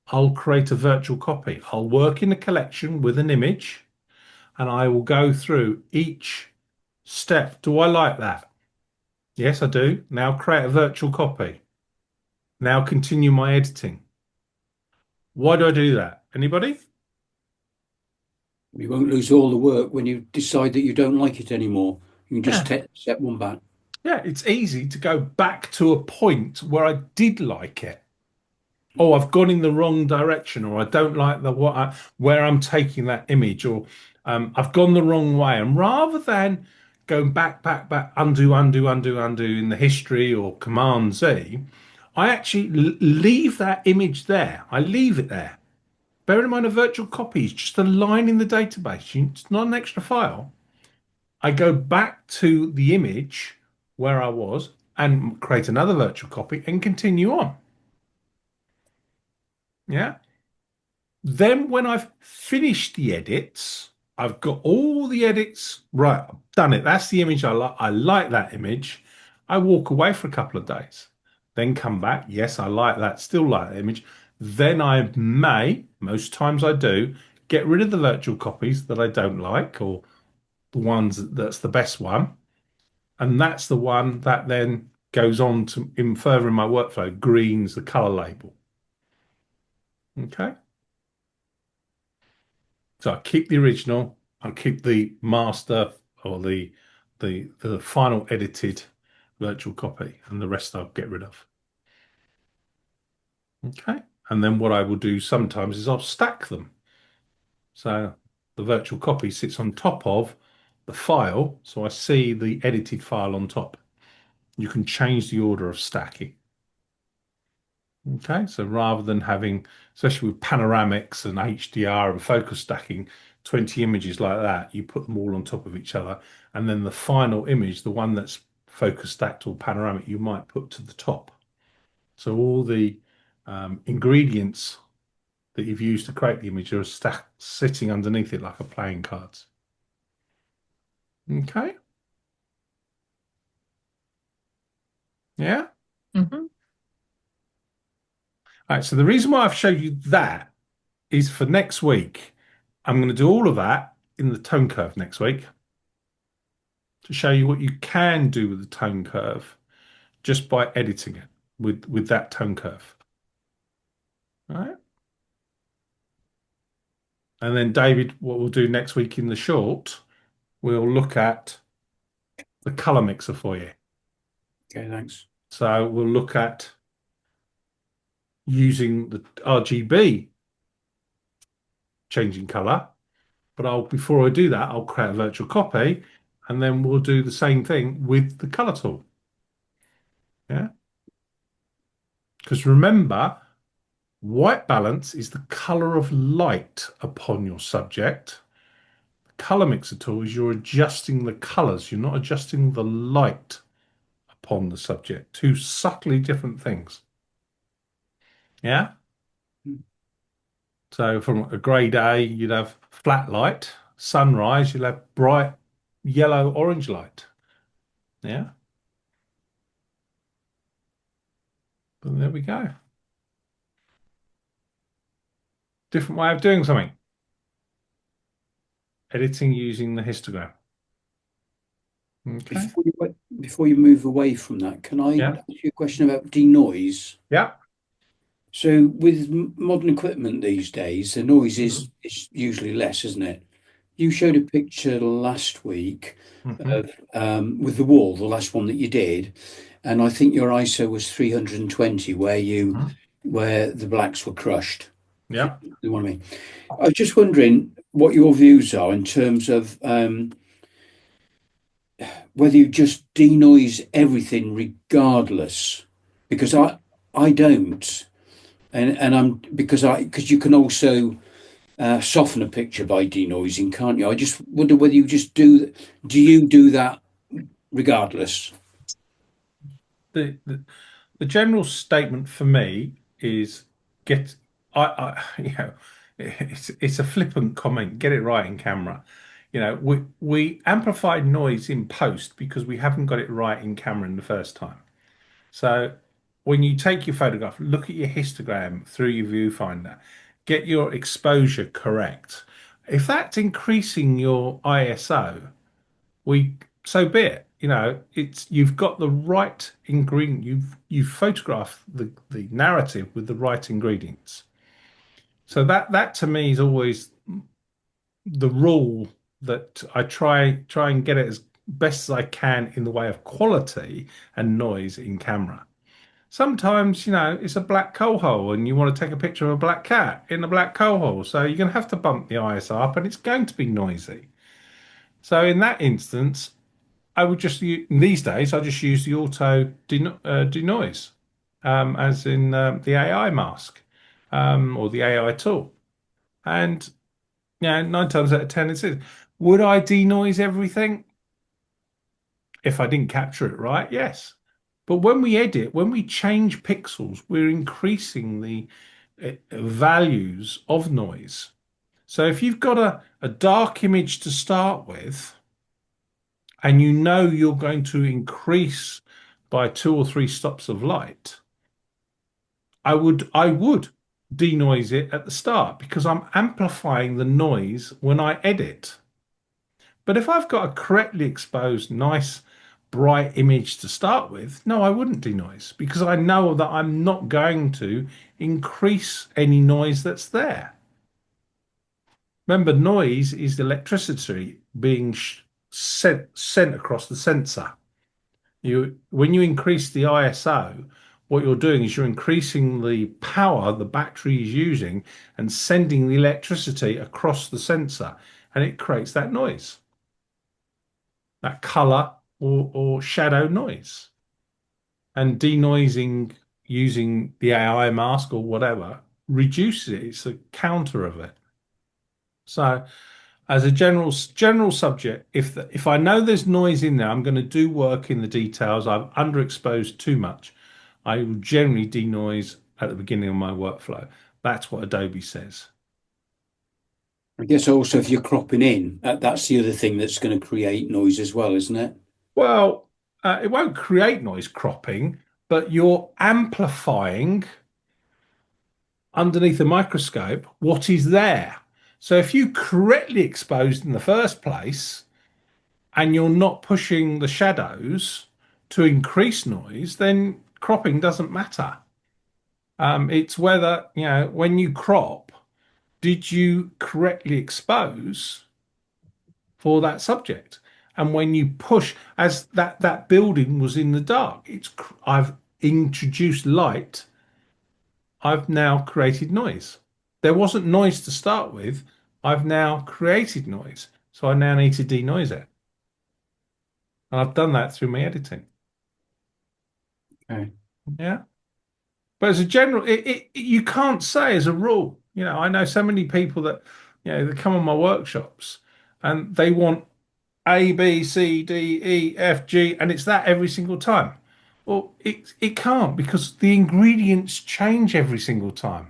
I'll create a virtual copy. I'll work in a collection with an image and I will go through each step. Do I like that? Yes, I do. Now create a virtual copy. Now continue my editing. Why do I do that? Anybody? You won't lose all the work when you decide that you don't like it anymore. You can just step one back. Yeah, it's easy to go back to a point where I did like it. Oh, I've gone in the wrong direction, or I don't like where I'm taking that image, or I've gone the wrong way. And rather than going back, undo, in the history or Command Z, I actually leave that image there. I leave it there. Bear in mind, a virtual copy is just a line in the database. It's not an extra file. I go back to the image where I was and create another virtual copy and continue on. Yeah. Then when I've finished the edits, I've got all the edits right. I've done it. That's the image I like. I like that image. I walk away for a couple of days, then come back. Yes, I like that. Still like that image. Then I may, most times I do, get rid of the virtual copies that I don't like or the ones that's the best one. And that's the one that then goes on to further in my workflow, greens the color label. Okay. So I keep the original, I keep the master or the final edited virtual copy, and the rest I'll get rid of. Okay. And then what I will do sometimes is I'll stack them. So the virtual copy sits on top of the file, so I see the edited file on top. You can change the order of stacking. Okay, so rather than having, especially with panoramics and HDR and focus stacking, 20 images like that, you put them all on top of each other. And then the final image, the one that's focus stacked or panoramic, you might put to the top. So all the ingredients that you've used to create the image are sitting underneath it like a playing cards. Okay. Yeah. Mm-hmm. All right, so the reason why I've showed you that is for next week. I'm going to do all of that in the tone curve next week to show you what you can do with the tone curve just by editing it with that tone curve. All right. And then David, what we'll do next week in the short, we'll look at the color mixer for you. Okay, thanks. So we'll look at using the RGB changing color, but before I do that, I'll create a virtual copy and then we'll do the same thing with the color tool. Yeah. Because remember, white balance is the color of light upon your subject. The color mixer tool is you're adjusting the colors. You're not adjusting the light upon the subject. Two subtly different things. Yeah. So from a grey day, you'd have flat light. Sunrise, you'll have bright yellow, orange light. Yeah. But there we go. Different way of doing something. Editing using the histogram. Okay. Before you move away from that, can I ask you a question about denoise? Yeah. So with modern equipment these days, the noise is usually less, isn't it? You showed a picture last week of with the wall, the last one that you did, and I think your ISO was 320, where the blacks were crushed. Yeah. You know what I mean? I was just wondering what your views are in terms of whether you just denoise everything regardless, because I don't, and I'm because you can also soften a picture by denoising, can't you? I just wonder whether you just do you do that regardless? The general statement for me is it's a flippant comment. Get it right in camera. You know, we amplify noise in post because we haven't got it right in camera in the first time. So when you take your photograph, look at your histogram through your viewfinder, get your exposure correct. If that's increasing your ISO, so be it. You know, you've got the right ingredient. You've photographed the narrative with the right ingredients. So that to me is always the rule that I try and get it as best as I can in the way of quality and noise in camera. Sometimes, you know, it's a black coal hole and you want to take a picture of a black cat in a black coal hole. So you're going to have to bump the ISO up and it's going to be noisy. So in that instance, I would just these days I just use the auto denoise, as in the AI mask, or the AI tool, and yeah, 9 times out of 10 it is. Would I denoise everything if I didn't capture it right? Yes. But when we edit, when we change pixels, we're increasing the values of noise. So if you've got a dark image to start with, and you know you're going to increase by 2 or 3 stops of light, I would denoise it at the start because I'm amplifying the noise when I edit. But if I've got a correctly exposed, nice, bright image to start with, no, I wouldn't denoise because I know that I'm not going to increase any noise that's there. Remember, noise is electricity being sent across the sensor. When you increase the ISO, what you're doing is you're increasing the power the battery is using and sending the electricity across the sensor, and it creates that noise, that color or shadow noise. And denoising using the AI mask or whatever reduces it. It's a counter of it. So as a general subject, if I know there's noise in there, I'm going to do work in the details. I've underexposed too much. I will generally denoise at the beginning of my workflow. That's what Adobe says. I guess also if you're cropping in, that's the other thing that's going to create noise as well, isn't it? Well, it won't create noise cropping, but you're amplifying underneath the microscope what is there. So if you correctly exposed in the first place and you're not pushing the shadows to increase noise, then cropping doesn't matter. It's whether, when you crop, did you correctly expose for that subject? And when you push, as that building was in the dark, I've introduced light. I've now created noise. There wasn't noise to start with. I've now created noise. So I now need to denoise it. And I've done that through my editing. Okay. Yeah. But as a general, you can't say as a rule. I know so many people that, they come on my workshops and they want A, B, C, D, E, F, G, and it's that every single time. Well, it can't because the ingredients change every single time.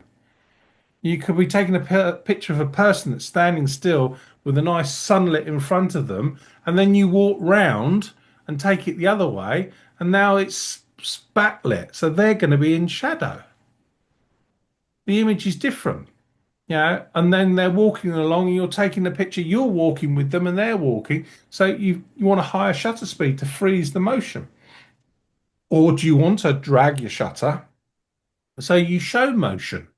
You could be taking a picture of a person that's standing still with a nice sunlit in front of them, and then you walk round and take it the other way, and now it's backlit, so they're going to be in shadow. The image is different, and then they're walking along, and you're taking the picture, you're walking with them, and they're walking, so you want a higher shutter speed to freeze the motion. Or do you want to drag your shutter so you show motion?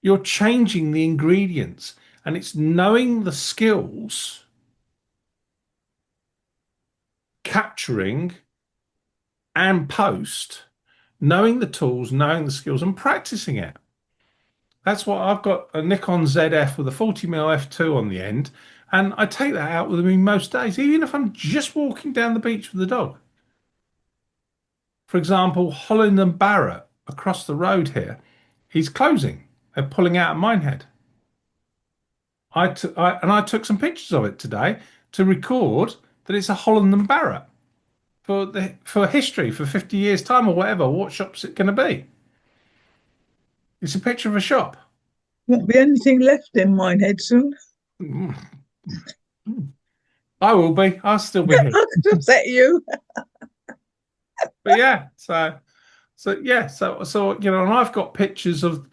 You're changing the ingredients, and it's knowing the skills, capturing and post, knowing the tools, knowing the skills, and practicing it. That's what I've got, a Nikon ZF with a 40mm f2 on the end, and I take that out with me most days, even if I'm just walking down the beach with the dog. For example, Holland and Barrett across the road here, he's closing. They're pulling out of Minehead. I took some pictures of it today to record that it's a Holland and Barrett for history for 50 years time or whatever. What shop's it going to be? It's a picture of a shop. Won't be anything left in Minehead soon. I will be. I'll still be here. I could upset you. But yeah, so and I've got pictures of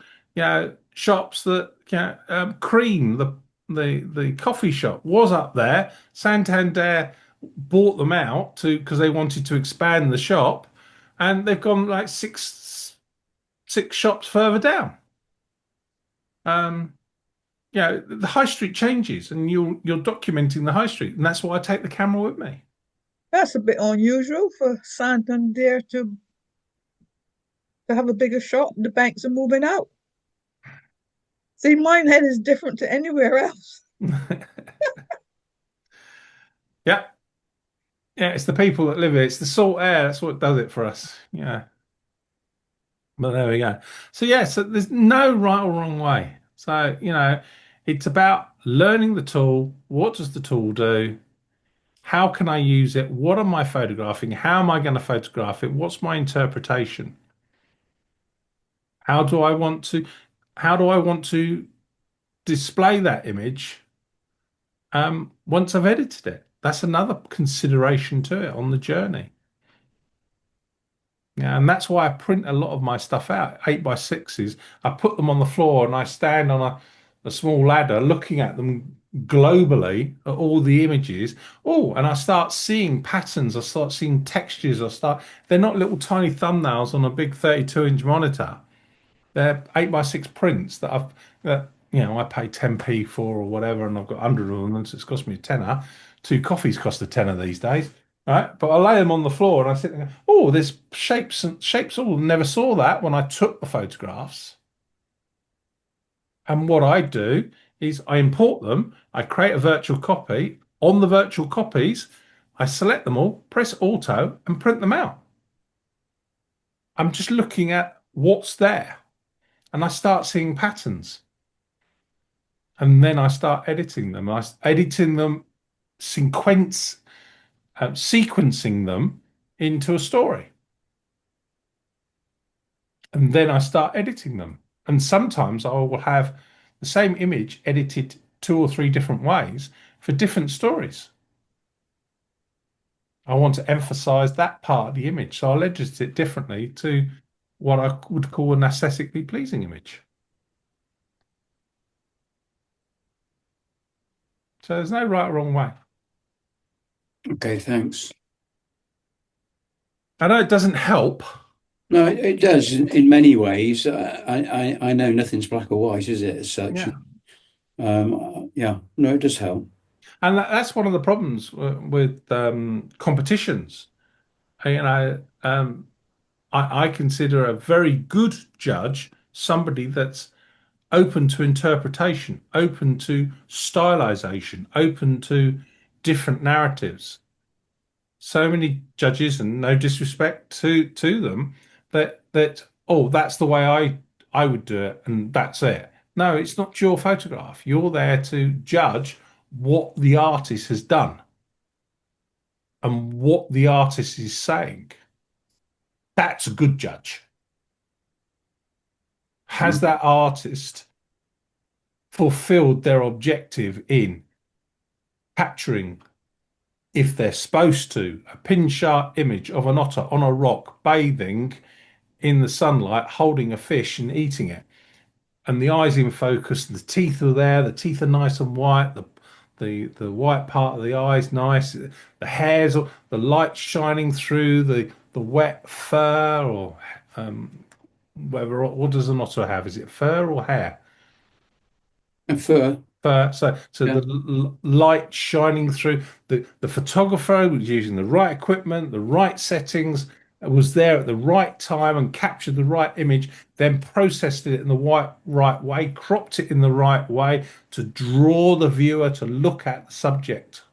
shops that Cream, the coffee shop, was up there. Santander bought them out because they wanted to expand the shop, and they've gone like six shops further down. The high street changes, and you're documenting the high street, and that's why I take the camera with me. That's a bit unusual for Santander to have a bigger shop. The banks are moving out. See, Minehead is different to anywhere else. Yeah. Yeah, it's the people that live here. It's the salt air. That's what does it for us. Yeah. But there we go. So yeah, so there's no right or wrong way. So, it's about learning the tool. What does the tool do? How can I use it? What am I photographing? How am I going to photograph it? What's my interpretation? How do I want to, how do I want to display that image once I've edited it? That's another consideration to it on the journey. Yeah, and that's why I print a lot of my stuff out, 8x6s. I put them on the floor and I stand on a small ladder looking at them globally at all the images. Oh, and I start seeing patterns, I start seeing textures, they're not little tiny thumbnails on a big 32-inch monitor. They're 8x6 prints I pay 10p for or whatever, and I've got 100 of them, and so it's cost me a tenner. Two coffees cost a tenner these days. Right, but I lay them on the floor and I sit there and go, oh, there's shapes and shapes. Oh, never saw that when I took the photographs. And what I do is I import them, I create a virtual copy. On the virtual copies, I select them all, press auto, and print them out. I'm just looking at what's there, and I start seeing patterns. And then I start editing them. Editing them, sequencing them into a story. And then I start editing them. And sometimes I will have the same image edited 2 or 3 different ways for different stories. I want to emphasize that part of the image, so I'll edit it differently to what I would call an aesthetically pleasing image. So there's no right or wrong way. Okay, thanks. I know it doesn't help. No, it does in many ways. I know nothing's black or white, is it, as such? Yeah. No, it does help. And that's one of the problems with competitions. I consider a very good judge somebody that's open to interpretation, open to stylization, open to different narratives. So many judges, and no disrespect to them, that oh, that's the way I would do it, and that's it. No, it's not your photograph. You're there to judge what the artist has done and what the artist is saying. That's a good judge. Has that artist fulfilled their objective in capturing, if they're supposed to, a pin sharp image of an otter on a rock bathing in the sunlight, holding a fish and eating it? And the eyes in focus, the teeth are there, the teeth are nice and white, the white part of the eyes nice, the hairs, the light shining through the wet fur, or whatever. What does an otter have? Is it fur or hair? And fur. So yeah. The light shining through, the photographer was using the right equipment, the right settings, was there at the right time and captured the right image, then processed it in the right way, cropped it in the right way to draw the viewer to look at the subject.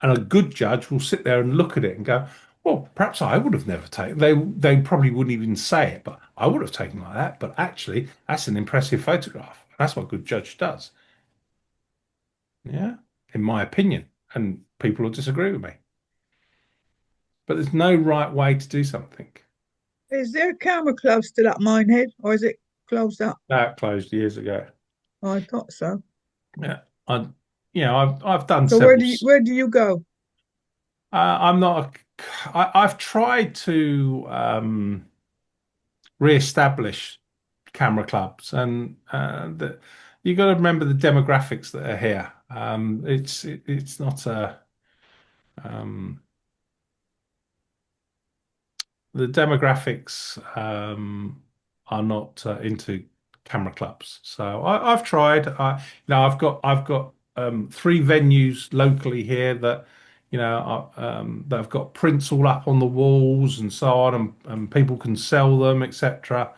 And a good judge will sit there and look at it and go, well, perhaps I would have never taken. They probably wouldn't even say it, but I would have taken like that. But actually, that's an impressive photograph. That's what a good judge does. Yeah, in my opinion, and people will disagree with me. But there's no right way to do something. Is there a camera close to that Minehead, or is it closed up? That closed years ago. Oh, I thought so. Yeah, I've done. So several... where do you go? I'm not. I've tried to re-establish camera clubs, and you got to remember the demographics that are here. It's not a. The demographics are not into camera clubs, so I've tried. I've got 3 venues locally here that that have got prints all up on the walls and so on, and people can sell them, etc.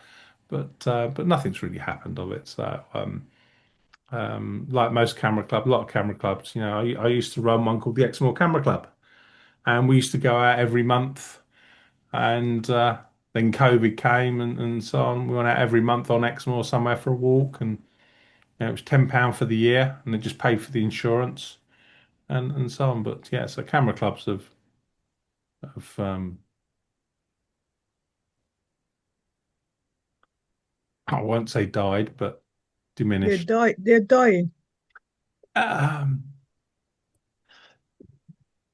But nothing's really happened of it. So like most camera club, a lot of camera clubs. I used to run one called the Exmoor Camera Club, and we used to go out every month. And then COVID came and so on. We went out every month on Exmoor somewhere for a walk, and it was £10 for the year, and they just paid for the insurance and so on. But yeah, so camera clubs have I won't say died, but diminished. They're dying. Um,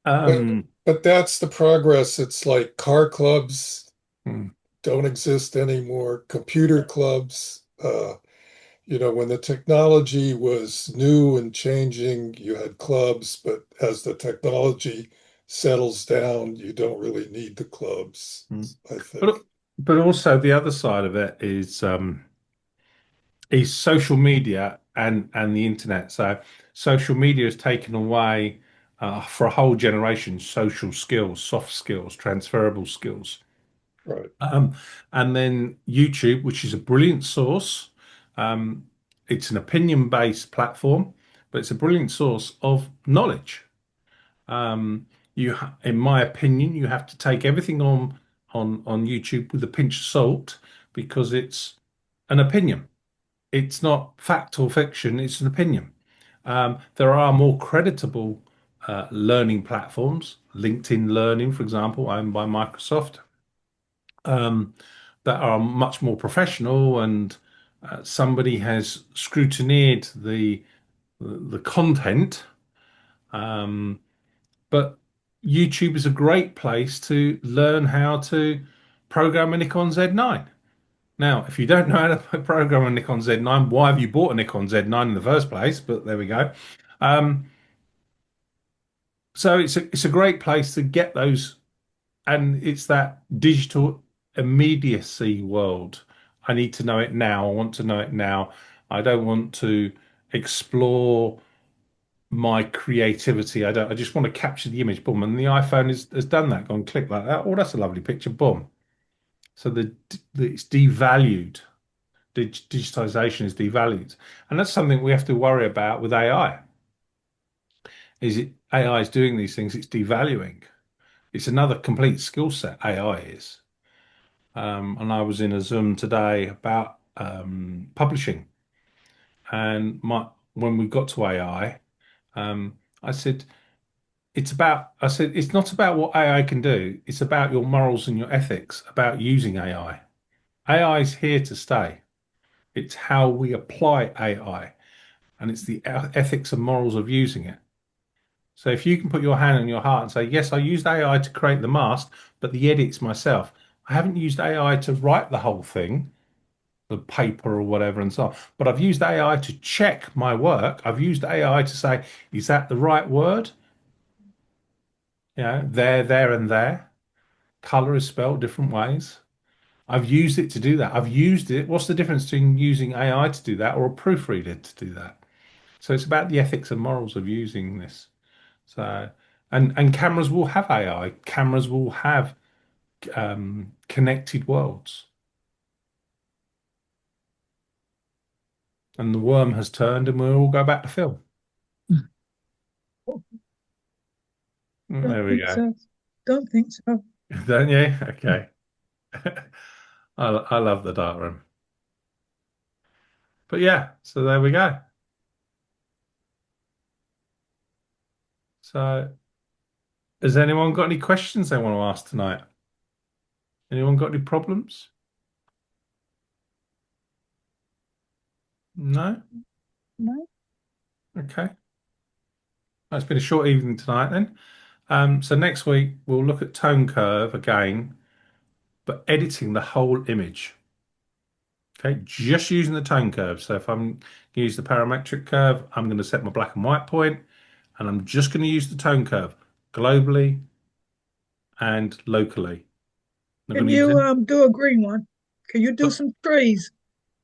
But, um, but that's the progress. It's like car clubs hmm. don't exist anymore. Computer clubs, when the technology was new and changing, you had clubs, but as the technology settles down, you don't really need the clubs, I think. But also the other side of it is social media and the internet. So social media has taken away for a whole generation social skills, soft skills, transferable skills. Right. And then YouTube, which is a brilliant source. Um, it's an opinion-based platform, but it's a brilliant source of knowledge. In my opinion, you have to take everything on YouTube with a pinch of salt because it's an opinion. It's not fact or fiction, it's an opinion. There are more creditable learning platforms, LinkedIn Learning, for example, owned by Microsoft, that are much more professional, and somebody has scrutinized the content. But YouTube is a great place to learn how to program a Nikon Z9. Now, if you don't know how to program a Nikon Z9, why have you bought a Nikon Z9 in the first place? But there we go. So it's a great place to get those, and it's that digital immediacy world. I need to know it now. I want to know it now. I don't want to explore my creativity. I don't. I just want to capture the image. Boom, and the iPhone has done that. Go and click like that. Oh, that's a lovely picture. Boom. So it's devalued. Digitization is devalued, and that's something we have to worry about with AI. AI is doing these things? It's devaluing. It's another complete skill set. AI is. And I was in a Zoom today about publishing, and when we got to AI, I said I said it's not about what AI can do. It's about your morals and your ethics about using AI. AI is here to stay. It's how we apply AI, and it's the ethics and morals of using it. So if you can put your hand on your heart and say, yes, I used AI to create the mask, but the edits myself. I haven't used AI to write the whole thing, the paper or whatever and so on, but I've used AI to check my work. I've used AI to say, is that the right word? There, and there. Color is spelled different ways. I've used it to do that. I've used it. What's the difference between using AI to do that or a proofreader to do that? So it's about the ethics and morals of using this. So, and cameras will have AI. Cameras will have connected worlds. And the worm has turned, and we'll all go back to film. There we go. So. Don't think so. Don't you? Okay. I love the dark room. But yeah, so there we go. So, has anyone got any questions they want to ask tonight? Anyone got any problems? No? No. Okay. Well, it's been a short evening tonight then. So next week we'll look at tone curve again, but editing the whole image. Okay, just using the tone curve. So if I'm going to use the parametric curve, I'm going to set my black and white point, and I'm just going to use the tone curve globally and locally. Can you do a green one? Can you do some trees?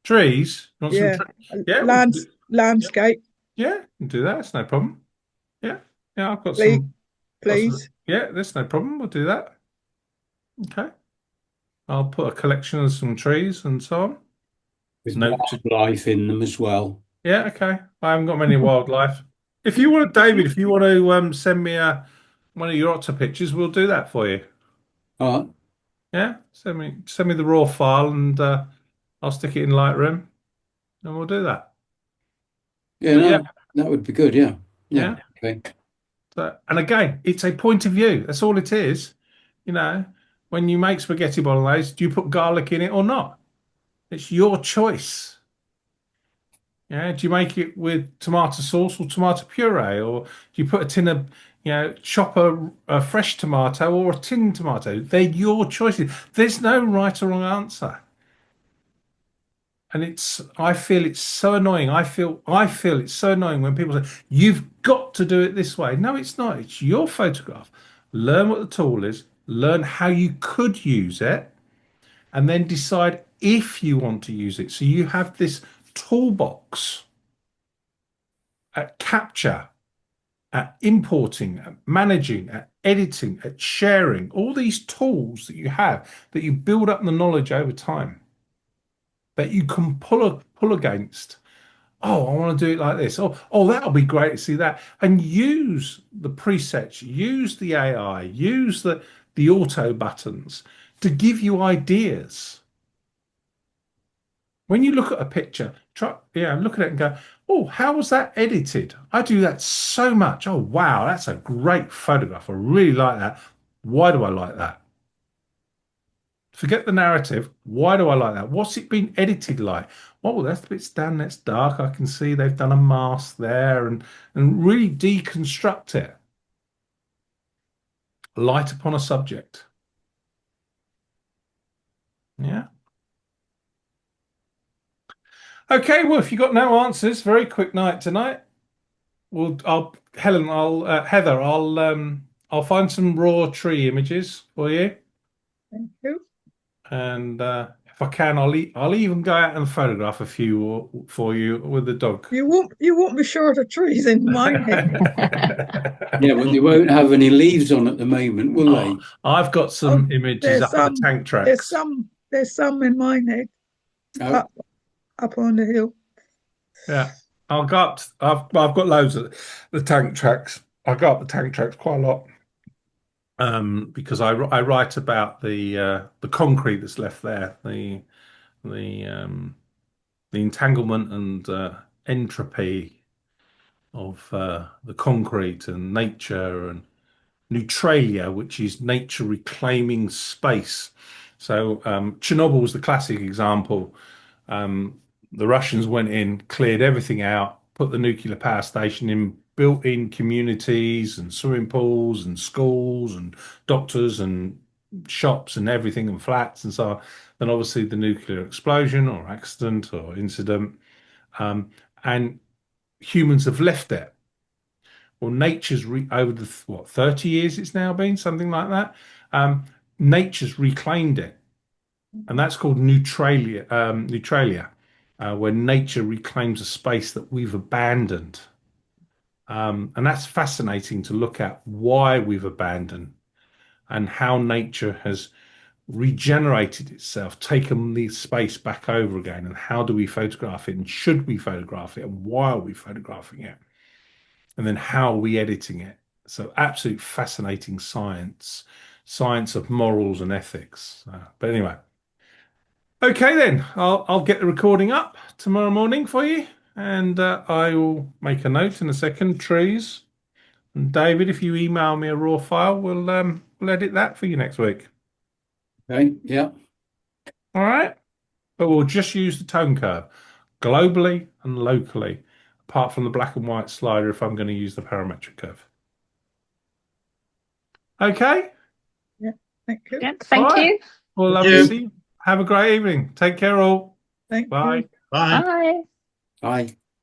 Trees? You want some Yeah. Yeah, Landscape. yeah, we'll do that. It's no problem. Yeah, yeah, I've got Please. some. Please. Yeah, that's no problem. We'll do that. Okay. I'll put a collection of some trees and so on. With wildlife in them as well. Yeah, okay. I haven't got many wildlife. If you want, David, if you want to send me one of your otter pictures, we'll do that for you. All right. Yeah, send me the raw file, and I'll stick it in Lightroom, and we'll do that. Yeah, But no, yeah, that would be good. Yeah. yeah. Yeah. Okay. So, and again, it's a point of view. That's all it is. You know, when you make spaghetti bolognese, do you put garlic in it or not? It's your choice. Yeah, do you make it with tomato sauce or tomato puree, or do you put a tin of, chop a fresh tomato or a tin tomato? They're your choices. There's no right or wrong answer. And I feel it's so annoying. I feel it's so annoying when people say, you've got to do it this way. No, it's not. It's your photograph. Learn what the tool is, learn how you could use it, and then decide if you want to use it. So you have this toolbox at capture, at importing, at managing, at editing, at sharing, all these tools that you have that you build up the knowledge over time that you can pull against. Oh, I want to do it like this. Oh, that'll be great to see that. And use the presets, use the AI, use the auto buttons to give you ideas. When you look at a picture, look at it and go, oh, how was that edited? I do that so much. Oh, wow, that's a great photograph. I really like that. Why do I like that? Forget the narrative. Why do I like that? What's it been edited like? Oh, that's a bit stand, that's dark. I can see they've done a mask there, and really deconstruct it. Light upon a subject. Yeah. Okay, well, if you've got no answers, very quick night tonight. Well, Heather, I'll find some raw tree images for you, Thank you. and if I can, I'll even go out and photograph a few for you with the dog. You won't be short of trees in mine. Yeah, but they won't have any leaves on at the moment, will they? I've got some images up the tank tracks. There's some in mine head. Oh. Up on the hill. Yeah, I've got loads of the tank tracks. I go up the tank tracks quite a lot, because I write about the concrete that's left there, the entanglement and entropy of the concrete and nature, and neutralia, which is nature reclaiming space. So Chernobyl was the classic example. The Russians went in, cleared everything out, put the nuclear power station in, built in communities and swimming pools and schools and doctors and shops and everything and flats and so on. Then obviously the nuclear explosion or accident or incident, and humans have left it. Well, nature's over the 30 years it's now been, something like that. Nature's reclaimed it, and that's called neutralia, where nature reclaims a space that we've abandoned. And that's fascinating to look at why we've abandoned and how nature has regenerated itself, taken the space back over again, and how do we photograph it, and should we photograph it, and why are we photographing it, and then how are we editing it. So absolute fascinating science of morals and ethics. But anyway, okay then, I'll get the recording up tomorrow morning for you, and I will make a note in a second. Trees. And David, if you email me a raw file, we'll edit that for you next week. Okay, yeah. All right. But we'll just use the tone curve globally and locally, apart from the black and white slider if I'm going to use the parametric curve. Okay. Yeah. Thank you. Yeah, thank you. Well, lovely to see you. Have a great evening. Take care all. Thank Bye. you. Bye. Bye. Bye.